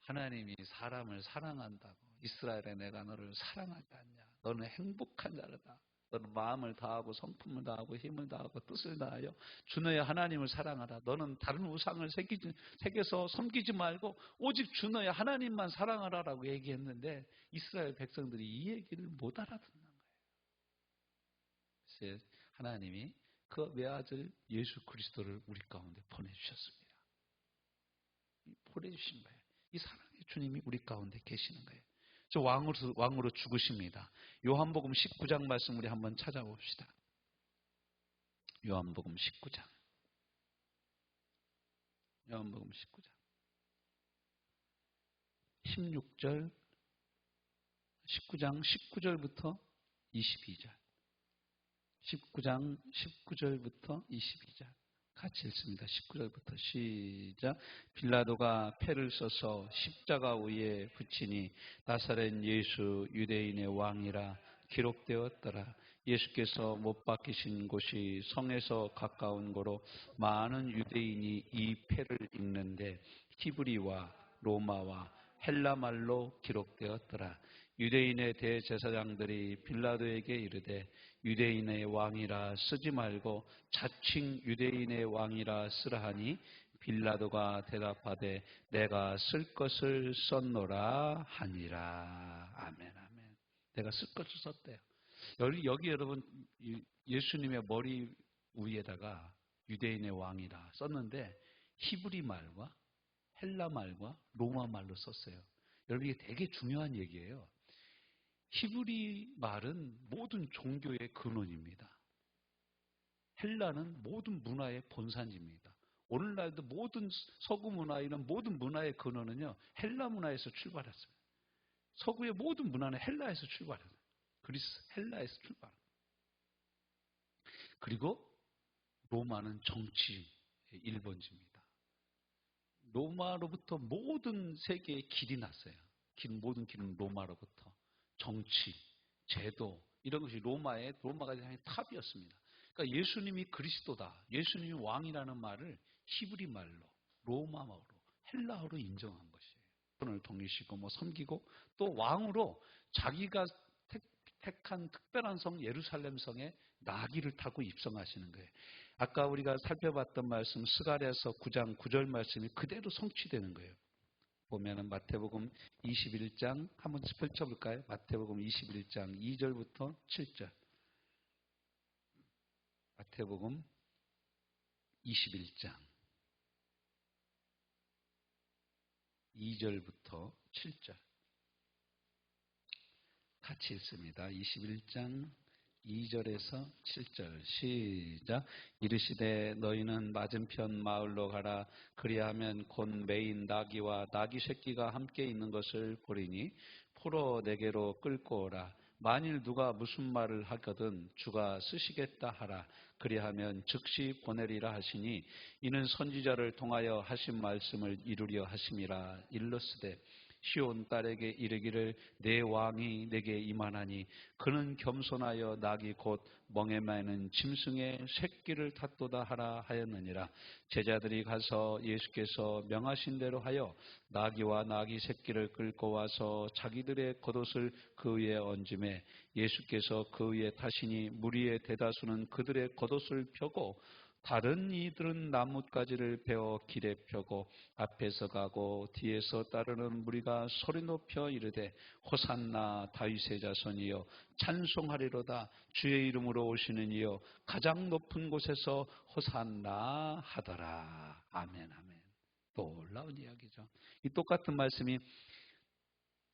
하나님이 사람을 사랑한다고. 이스라엘에 내가 너를 사랑하지 않냐. 너는 행복한 자라다. 너는 마음을 다하고 성품을 다하고 힘을 다하고 뜻을 다하여 주 너의 하나님을 사랑하라. 너는 다른 우상을 새겨서 섬기지 말고 오직 주 너의 하나님만 사랑하라라고 얘기했는데 이스라엘 백성들이 이 얘기를 못 알아듣는 거예요. 그래서 하나님이 그 외아들 예수 그리스도를 우리 가운데 보내주셨습니다. 보내주신 거예요. 이 사랑의 주님이 우리 가운데 계시는 거예요. 저 왕으로 죽으십니다. 요한복음 19장 말씀 우리 한번 찾아봅시다. 요한복음 19장. 요한복음 19장. 16절, 19장 19절부터 22절. 19장 19절부터 22절. 같이 읽습니다. 19절부터 시작. 빌라도가 패를 써서 십자가 위에 붙이니 나사렛 예수 유대인의 왕이라 기록되었더라. 예수께서 못 박히신 곳이 성에서 가까운 거로 많은 유대인이 이 패를 읽는데 히브리와 로마와 헬라말로 기록되었더라. 유대인의 대제사장들이 빌라도에게 이르되 유대인의 왕이라 쓰지 말고 자칭 유대인의 왕이라 쓰라 하니 빌라도가 대답하되 내가 쓸 것을 썼노라 하니라. 아멘, 아멘. 내가 쓸 것을 썼대요. 여기 여러분 예수님의 머리 위에다가 유대인의 왕이라 썼는데 히브리 말과 헬라 말과 로마 말로 썼어요. 여러분 이게 되게 중요한 얘기예요. 히브리 말은 모든 종교의 근원입니다. 헬라는 모든 문화의 본산지입니다. 오늘날도 모든 서구 문화 이런 모든 문화의 근원은요 헬라 문화에서 출발했어요. 서구의 모든 문화는 헬라에서 출발했어요. 그리스 헬라에서 출발합니다. 그리고 로마는 정치의 1번지입니다. 로마로부터 모든 세계의 길이 났어요. 모든 길은 로마로부터. 정치, 제도 이런 것이 로마가 탑이었습니다. 그러니까 예수님이 그리스도다, 예수님이 왕이라는 말을 히브리 말로, 로마 말로, 헬라어로 인정한 것이에요. 손을 동이시고 섬기고 또 왕으로 자기가 택한 특별한 성 예루살렘 성에 나귀를 타고 입성하시는 거예요. 아까 우리가 살펴봤던 말씀 스가랴서 9장 9절 말씀이 그대로 성취되는 거예요. 보면은 마태복음 21장 한번 펼쳐볼까요? 마태복음 21장 2절부터 7절. 마태복음 21장 2절부터 7절. 같이 읽습니다. 21장 2절에서 7절 시작. 이르시되 너희는 맞은편 마을로 가라. 그리하면 곧 매인 나귀와 나귀 새끼가 함께 있는 것을 보리니 포로 내게로 끌고 오라. 만일 누가 무슨 말을 하거든 주가 쓰시겠다 하라. 그리하면 즉시 보내리라 하시니 이는 선지자를 통하여 하신 말씀을 이루려 하심이라. 일러스되 시온 딸에게 이르기를 내 왕이 내게 임하나니 그는 겸손하여 낙이 곧 멍에 매는 짐승의 새끼를 탔도다 하라 하였느니라. 제자들이 가서 예수께서 명하신 대로 하여 나귀와 나귀 새끼를 끌고 와서 자기들의 겉옷을 그 위에 얹음에 예수께서 그 위에 타시니 무리의 대다수는 그들의 겉옷을 펴고 다른 이들은 나뭇가지를 베어 길에 펴고 앞에서 가고 뒤에서 따르는 무리가 소리 높여 이르되 호산나 다윗의 자손이여 찬송하리로다. 주의 이름으로 오시는 이여 가장 높은 곳에서 호산나 하더라. 아멘, 아멘. 놀라운 이야기죠. 이 똑같은 말씀이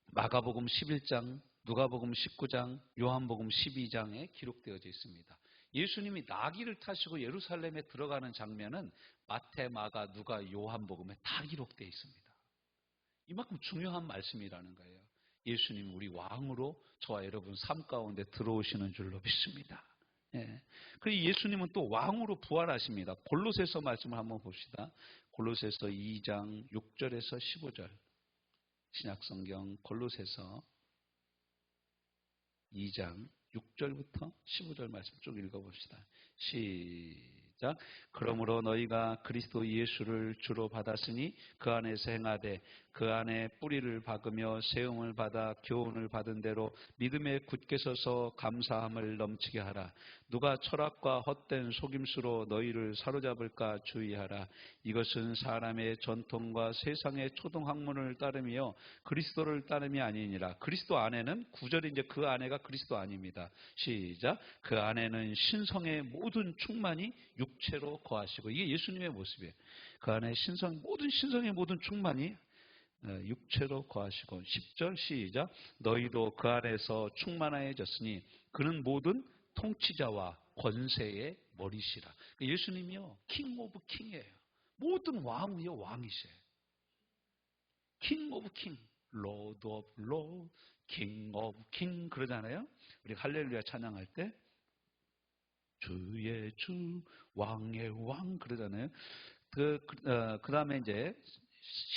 마가복음 11장, 누가복음 19장, 요한복음 12장에 기록되어져 있습니다. 예수님이 나귀를 타시고 예루살렘에 들어가는 장면은 마태, 마가, 누가, 요한복음에 다 기록되어 있습니다. 이만큼 중요한 말씀이라는 거예요. 예수님 우리 왕으로 저와 여러분 삶 가운데 들어오시는 줄로 믿습니다. 예. 그리고 예수님은 또 왕으로 부활하십니다. 골로새서 말씀을 한번 봅시다. 골로새서 2장 6절에서 15절. 신약성경 골로새서 2장 6절부터 15절 말씀 쭉 읽어봅시다. 시작. 그러므로 너희가 그리스도 예수를 주로 받았으니 그 안에서 행하되 그 안에 뿌리를 박으며 세움을 받아 교훈을 받은 대로 믿음에 굳게 서서 감사함을 넘치게 하라. 누가 철학과 헛된 속임수로 너희를 사로잡을까 주의하라. 이것은 사람의 전통과 세상의 초등학문을 따르며 그리스도를 따름이 아니니라. 그리스도 안에는 9절이 이제 그 안에가 그리스도 아닙니다. 시작. 그 안에는 신성의 모든 충만이 육체로 거하시고 이게 예수님의 모습이에요. 그 안에 모든 신성의 모든 충만이 육체로 거하시고 10절 시작. 너희도 그 안에서 충만해졌으니 그는 모든 통치자와 권세의 머리시라. 예수님이요 킹 오브 킹이에요. 모든 왕이요 왕이세요. 킹 오브 킹. Lord of Lord, King of King 그러잖아요. 우리 할렐루야 찬양할 때 주의 주, 왕의 왕 그러잖아요. 그 다음에 이제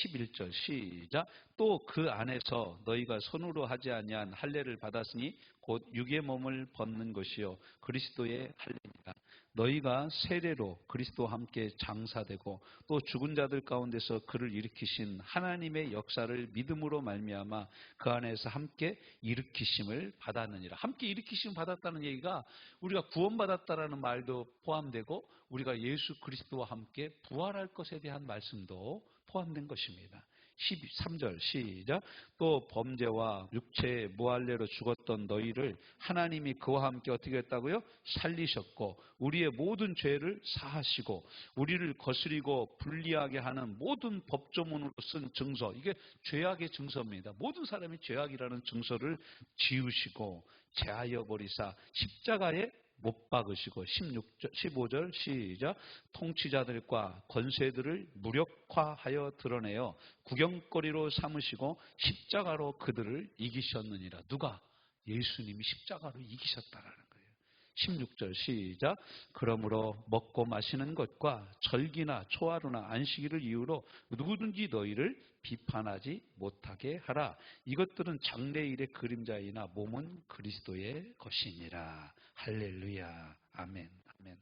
11절 시작. 또 그 안에서 너희가 손으로 하지 아니한 할례를 받았으니 곧 육의 몸을 벗는 것이요 그리스도의 할례니라. 너희가 세례로 그리스도와 함께 장사되고 또 죽은 자들 가운데서 그를 일으키신 하나님의 역사를 믿음으로 말미암아 그 안에서 함께 일으키심을 받았느니라. 함께 일으키심을 받았다는 얘기가 우리가 구원받았다라는 말도 포함되고 우리가 예수 그리스도와 함께 부활할 것에 대한 말씀도 포함된 것입니다. 13절 시작. 또 범죄와 육체의 무할례로 죽었던 너희를 하나님이 그와 함께 어떻게 했다고요? 살리셨고 우리의 모든 죄를 사하시고 우리를 거스리고 불리하게 하는 모든 법조문으로 쓴 증서, 이게 죄악의 증서입니다. 모든 사람이 죄악이라는 증서를 지우시고 제하여 버리사 십자가에 못 박으시고 15절 시작. 통치자들과 권세들을 무력화하여 드러내어 구경거리로 삼으시고 십자가로 그들을 이기셨느니라. 누가? 예수님이 십자가로 이기셨다라는 거예요. 16절 시작. 그러므로 먹고 마시는 것과 절기나 초하루나 안식일을 이유로 누구든지 너희를 비판하지 못하게 하라. 이것들은 장래일의 그림자이나 몸은 그리스도의 것이니라. 할렐루야. 아멘. 아멘.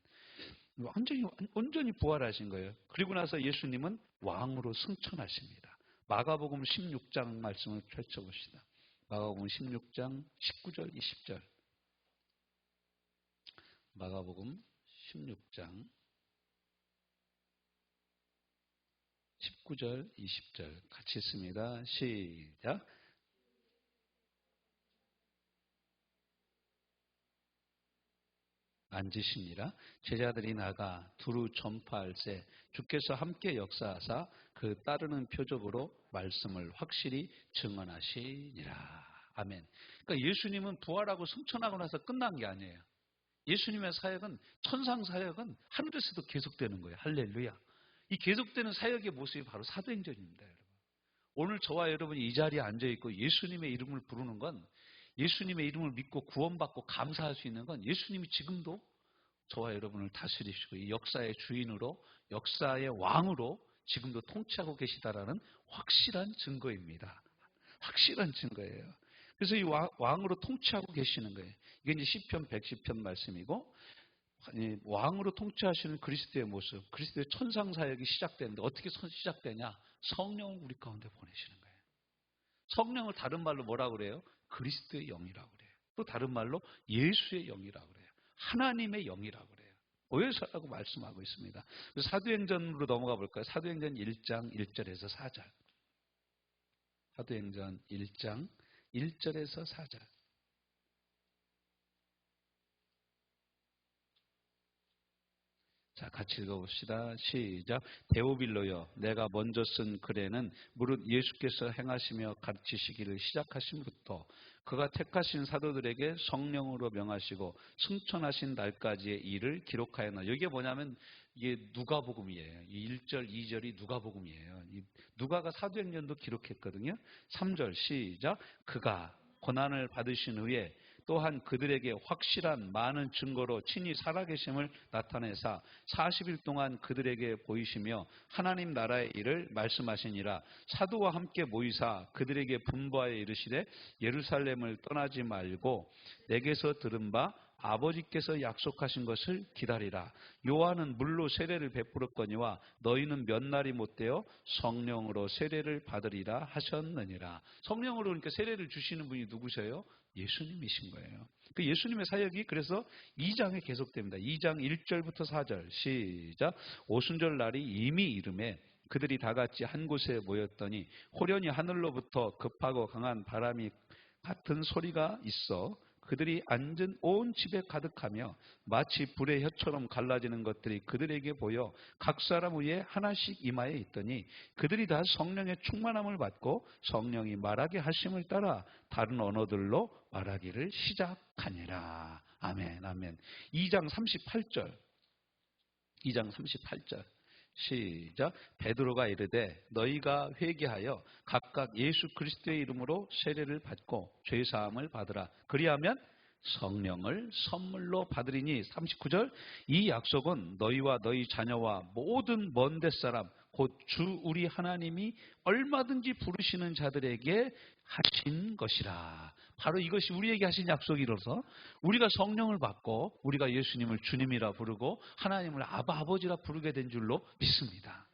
완전히 부활하신 거예요. 그리고 나서 예수님은 왕으로 승천하십니다. 마가복음 16장 말씀을 펼쳐봅시다. 마가복음 16장 19절 20절. 마가복음 16장 19절 20절 같이 있습니다. 시작. 앉으시니라. 제자들이 나가 두루 전파할세 주께서 함께 역사하사 그 따르는 표적으로 말씀을 확실히 증언하시니라. 아멘. 그러니까 예수님은 부활하고 승천하고 나서 끝난 게 아니에요. 예수님의 사역은, 천상 사역은 하늘에서도 계속되는 거예요. 할렐루야. 이 계속되는 사역의 모습이 바로 사도행전입니다. 여러분. 오늘 저와 여러분이 이 자리에 앉아있고 예수님의 이름을 부르는 건, 예수님의 이름을 믿고 구원받고 감사할 수 있는 건 예수님이 지금도 저와 여러분을 다스리시고 이 역사의 주인으로, 역사의 왕으로 지금도 통치하고 계시다라는 확실한 증거입니다. 확실한 증거예요. 그래서 이 왕으로 통치하고 계시는 거예요. 이게 이제 시편 110편 말씀이고, 왕으로 통치하시는 그리스도의 모습, 그리스도의 천상 사역이 시작되는데 어떻게 시작되냐? 성령을 우리 가운데 보내시는 거예요. 성령을 다른 말로 뭐라고 그래요? 그리스도의 영이라고 그래요. 또 다른 말로 예수의 영이라고 그래요. 하나님의 영이라고 그래요. 보혜사라고 말씀하고 있습니다. 사도행전으로 넘어가 볼까요? 사도행전 1장 1절에서 4절. 사도행전 1장 1절에서 4절. 자, 같이 읽어봅시다. 시작. 데오빌로여, 내가 먼저 쓴 글에는 무릇 예수께서 행하시며 가르치시기를 시작하심부터 그가 택하신 사도들에게 성령으로 명하시고 승천하신 날까지의 일을 기록하였나. 여기에 뭐냐면 이게 누가복음이에요. 이 1절, 2절이 누가복음이에요. 누가가 사도행전도 기록했거든요. 3절 시작. 그가 고난을 받으신 후에 또한 그들에게 확실한 많은 증거로 친히 살아계심을 나타내사 40일 동안 그들에게 보이시며 하나님 나라의 일을 말씀하시니라. 사도와 함께 모이사 그들에게 분부하여 이르시되 예루살렘을 떠나지 말고 내게서 들은 바 아버지께서 약속하신 것을 기다리라. 요한은 물로 세례를 베풀었거니와 너희는 몇 날이 못되어 성령으로 세례를 받으리라 하셨느니라. 성령으로 그러니까 세례를 주시는 분이 누구셔요? 예수님이신 거예요. 그 예수님의 사역이 그래서 2장에 계속됩니다. 2장 1절부터 4절 시작. 오순절 날이 이미 이름에 그들이 다 같이 한 곳에 모였더니 호련히 하늘로부터 급하고 강한 바람이 같은 소리가 있어 그들이 앉은 온 집에 가득하며 마치 불의 혀처럼 갈라지는 것들이 그들에게 보여 각 사람 위에 하나씩 이마에 있더니 그들이 다 성령의 충만함을 받고 성령이 말하게 하심을 따라 다른 언어들로 말하기를 시작하니라. 아멘, 아멘. 2장 38절. 2장 38절. 시작. 베드로가 이르되 너희가 회개하여 각각 예수 그리스도의 이름으로 세례를 받고 죄 사함을 받으라. 그리하면 성령을 선물로 받으리니. 39절. 이 약속은 너희와 너희 자녀와 모든 먼 데 사람 곧 주 우리 하나님이 얼마든지 부르시는 자들에게 하신 것이라. 바로 이것이 우리에게 하신 약속이라서 우리가 성령을 받고 우리가 예수님을 주님이라 부르고 하나님을 아바 아버지라 부르게 된 줄로 믿습니다.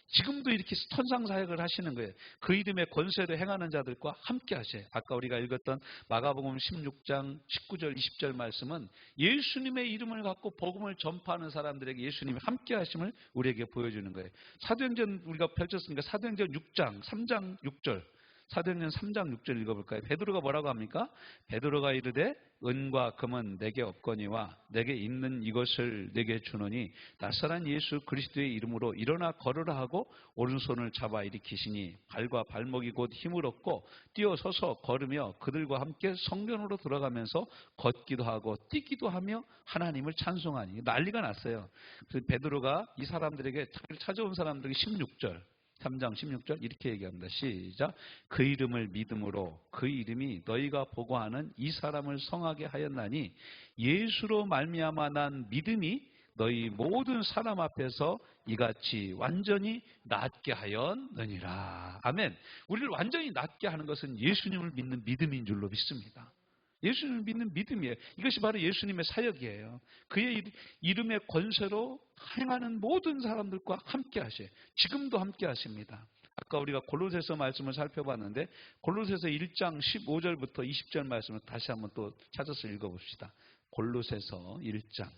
지금도 이렇게 천상사역을 하시는 거예요. 그 이름의 권세로 행하는 자들과 함께 하세요. 아까 우리가 읽었던 마가복음 16장 19절 20절 말씀은 예수님의 이름을 갖고 복음을 전파하는 사람들에게 예수님이 함께 하심을 우리에게 보여주는 거예요. 사도행전 우리가 펼쳤으니까 사도행전 6장 3장 6절, 사도행전 3장 6절 읽어볼까요? 베드로가 뭐라고 합니까? 베드로가 이르되 은과 금은 내게 없거니와 내게 있는 이것을 내게 주노니 나사렛 예수 그리스도의 이름으로 일어나 걸으라 하고 오른손을 잡아 일으키시니 발과 발목이 곧 힘을 얻고 뛰어서서 걸으며 그들과 함께 성전으로 들어가면서 걷기도 하고 뛰기도 하며 하나님을 찬송하니. 난리가 났어요. 그래서 베드로가 이 사람들에게 찾아온 사람들에게 16절 3장 16절 이렇게 얘기합니다. 시작. 그 이름을 믿음으로 그 이름이 너희가 보고하는 이 사람을 성하게 하였나니 예수로 말미암아 난 믿음이 너희 모든 사람 앞에서 이같이 완전히 낫게 하였느니라. 아멘. 우리를 완전히 낫게 하는 것은 예수님을 믿는 믿음인 줄로 믿습니다. 예수님을 믿는 믿음이에요. 이것이 바로 예수님의 사역이에요. 그의 이름의 권세로 행하는 모든 사람들과 함께 하셔요. 지금도 함께 하십니다. 아까 우리가 골로새서 말씀을 살펴봤는데 골로새서 1장 15절부터 20절 말씀을 다시 한번 또 찾아서 읽어봅시다. 골로새서 1장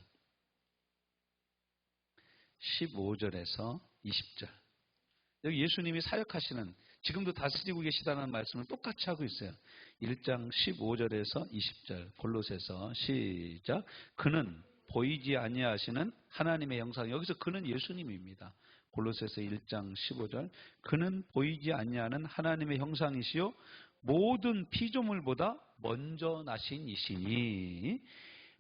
15절에서 20절. 여기 예수님이 사역하시는, 지금도 다스리고 계시다는 말씀을 똑같이 하고 있어요. 1장 15절에서 20절 골로새서 시작. 그는 보이지 아니하시는 하나님의 형상. 여기서 그는 예수님입니다. 골로새서 1장 15절. 그는 보이지 아니하는 하나님의 형상이시요 모든 피조물보다 먼저 나신 이시니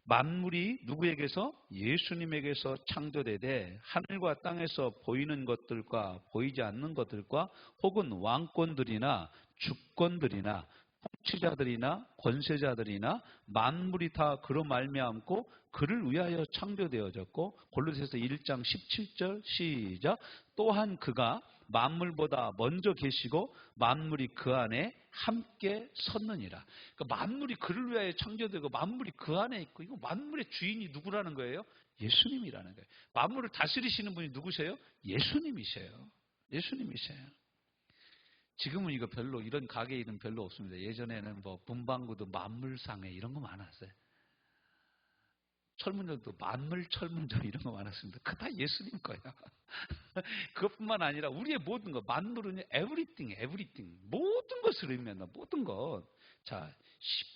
만물이 누구에게서? 예수님에게서 창조되되 하늘과 땅에서 보이는 것들과 보이지 않는 것들과 혹은 왕권들이나 주권들이나 통치자들이나 권세자들이나 만물이 다 그로 말미암고 그를 위하여 창조되어졌고. 골로새서 1장 17절 시작. 또한 그가 만물보다 먼저 계시고 만물이 그 안에 함께 섰느니라. 그러니까 만물이 그를 위하여 창조되고 만물이 그 안에 있고, 이거 만물의 주인이 누구라는 거예요? 예수님이라는 거예요. 만물을 다스리시는 분이 누구세요? 예수님이세요. 예수님이세요. 지금은 이거 별로, 이런 가게 이름 별로 없습니다. 예전에는 뭐 문방구도 만물상회 이런 거 많았어요. 철문점도 만물철문점 이런 거 많았습니다. 그거 다 예수님 거야. 그것뿐만 아니라 우리의 모든 것, 만물은 everything 모든 것을 의미한다. 모든 것. 자,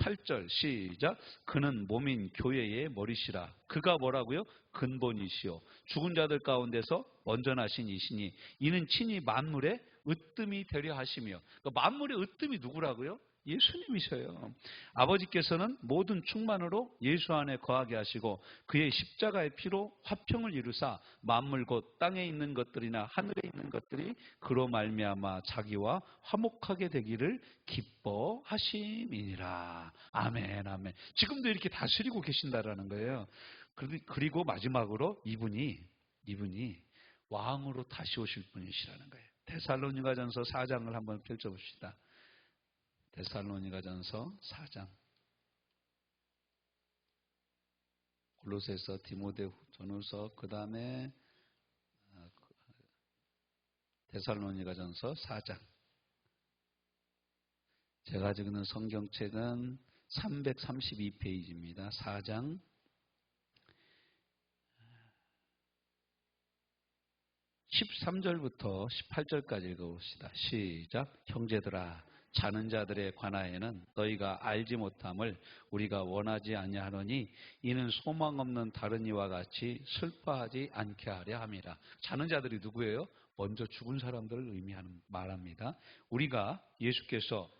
18절 시작. 그는 몸인 교회의 머리시라. 그가 뭐라고요? 근본이시요 죽은 자들 가운데서 먼저 나신 이시니 이는 친히 만물의 으뜸이 되려 하시며. 그러니까 만물의 으뜸이 누구라고요? 예수님이셔요. 아버지께서는 모든 충만으로 예수 안에 거하게 하시고 그의 십자가의 피로 화평을 이루사 만물 곧 땅에 있는 것들이나 하늘에 있는 것들이 그로 말미암아 자기와 화목하게 되기를 기뻐하심이니라. 아멘, 아멘. 지금도 이렇게 다스리고 계신다라는 거예요. 그리고 마지막으로 이분이 왕으로 다시 오실 분이시라는 거예요. 데살로니가전서 4장을 한번 펼쳐봅시다. 데살로니가전서 4장. 골로새서, 디모데전후서, 그 다음에 데살로니가전서 4장. 제가 가지고 있는 성경책은 332페이지입니다. 4장 13절부터 18절까지 읽어봅시다. 시작. 형제들아, 자는 자들에 관하여는 너희가 알지 못함을 우리가 원하지 아니하노니 이는 소망 없는 다른 이와 같이 슬퍼하지 않게 하려 함이라. 자는 자들이 누구예요? 먼저 죽은 사람들을 의미하는 말합니다. 우리가 예수께서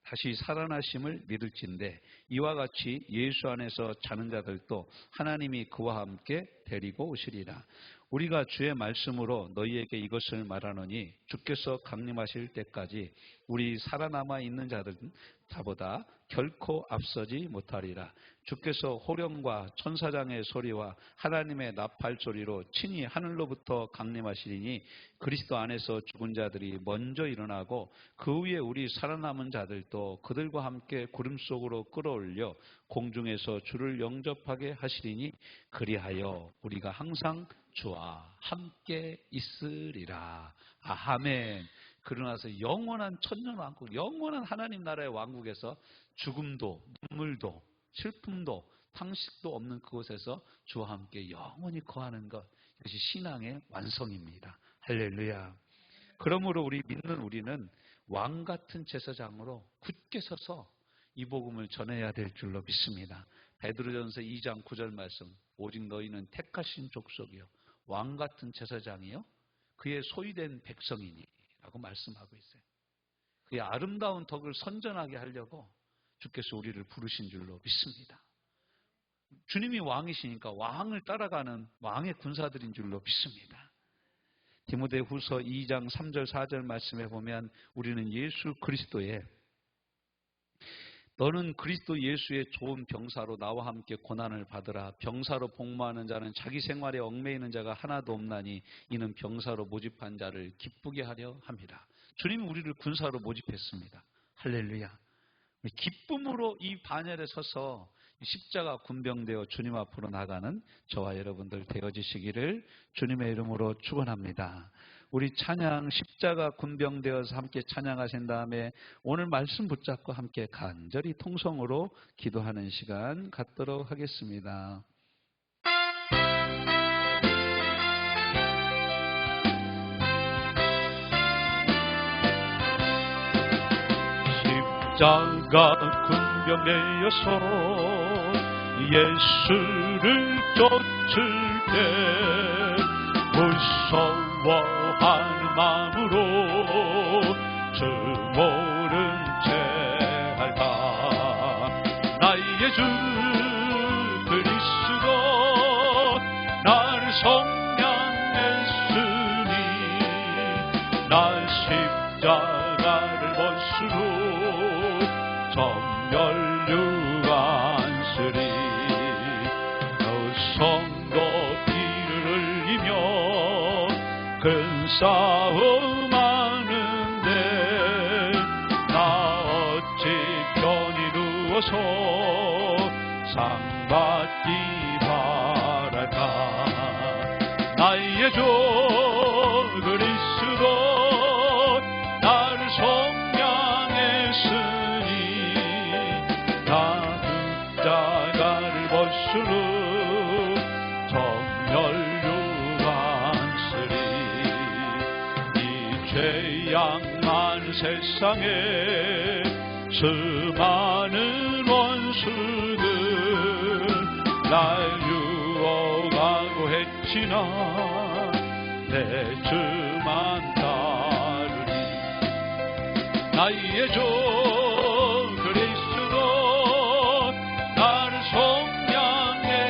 다시 살아나심을 믿을진대 이와 같이 예수 안에서 자는 자들도 하나님이 그와 함께 데리고 오시리라. 우리가 주의 말씀으로 너희에게 이것을 말하노니 주께서 강림하실 때까지 우리 살아남아 있는 자들은 다보다 결코 앞서지 못하리라. 주께서 호령과 천사장의 소리와 하나님의 나팔 소리로 친히 하늘로부터 강림하시리니 그리스도 안에서 죽은 자들이 먼저 일어나고 그 후에 우리 살아남은 자들도 그들과 함께 구름 속으로 끌어올려 공중에서 주를 영접하게 하시리니 그리하여 우리가 항상 주와 함께 있으리라. 아멘. 그러나서 영원한 천년왕국, 영원한 하나님 나라의 왕국에서 죽음도 눈물도 슬픔도 탄식도 없는 그곳에서 주와 함께 영원히 거하는 것, 이것이 신앙의 완성입니다. 할렐루야. 그러므로 우리 믿는 우리는 왕 같은 제사장으로 굳게 서서 이 복음을 전해야 될 줄로 믿습니다. 베드로전서 2장 9절 말씀, 오직 너희는 택하신 족속이요 왕 같은 제사장이요 그의 소유된 백성이니 라고 말씀하고 있어요. 그의 아름다운 덕을 선전하게 하려고 주께서 우리를 부르신 줄로 믿습니다. 주님이 왕이시니까 왕을 따라가는 왕의 군사들인 줄로 믿습니다. 디모데후서 2장 3절 4절 말씀에 보면 우리는 예수 그리스도의 너는 그리스도 예수의 좋은 병사로 나와 함께 고난을 받으라. 병사로 복무하는 자는 자기 생활에 얽매이는 자가 하나도 없나니 이는 병사로 모집한 자를 기쁘게 하려 함이라. 주님이 우리를 군사로 모집했습니다. 할렐루야. 기쁨으로 이 반열에 서서 십자가 군병되어 주님 앞으로 나가는 저와 여러분들 되어지시기를 주님의 이름으로 축원합니다. 우리 찬양 십자가 군병되어서 함께 찬양하신 다음에 오늘 말씀 붙잡고 함께 간절히 통성으로 기도하는 시간 갖도록 하겠습니다. 십자가 군병되어서 예수를 쫓을 때 무서워하는 마음으로 주 모른 채 할까. 나의 주 그리스도 나를 속량했으니 날 십자가를 벗으로 정멸 유한스리. 너 성도 피를 흘리며 큰 싸움 하는데 나 어찌 편히 누워서 상 받기 바랄까. 나의 주 그리스도 나를 속량했으니 나 십자가를 벗으로 정멸 죄악만 세상에 수많은 원수들 날 유혹하고 했지나 내 주만 따르니. 나의 주 그리스도 나를 속량했으니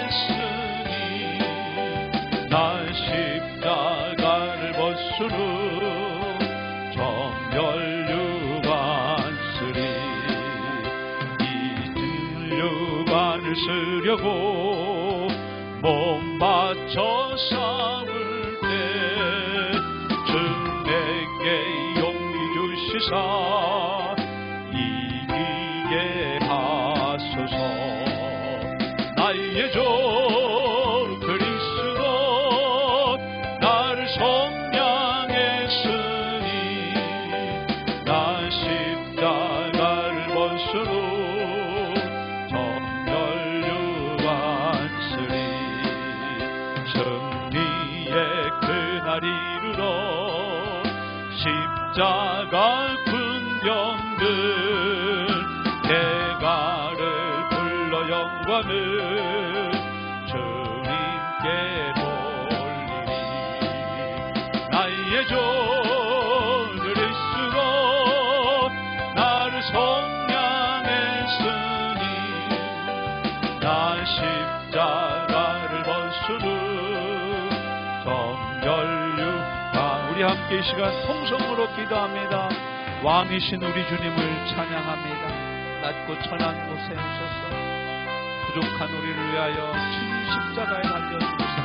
날 십자가를 벗으로 쓰려고 몸 바쳐 싸울 때 주 내게 용기 주시사 이기게 하소서. 나의 주 그리스도 나를 속량했으니 나 십자가를 벗으로 이르러 십자가 군병들 대가를 불러 영광을 주님께 돌리리. 나의 주 그리스도 나를 속량 나 십자가를 벗으는 정결육하. 우리 함께 이 시간 통성으로 기도합니다. 왕이신 우리 주님을 찬양합니다. 낮고 천한 곳에 오셔서 부족한 우리를 위하여 친 십자가에 달려주셔서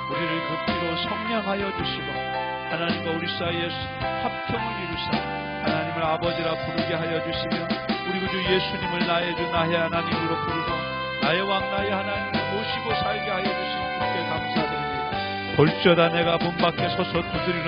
우리를 그 피로 성량하여 주시고 하나님과 우리 사이에 합평을 이루사 하나님을 아버지라 부르게 하여 주시며 우리 구주 예수님을 나의 주 나의 하나님으로 부르고 나의 왕 나의 하나님을 모시고 살게 하여 주신 주께 감사드립니다. 볼지어다 내가 문 밖에 서서 두드리는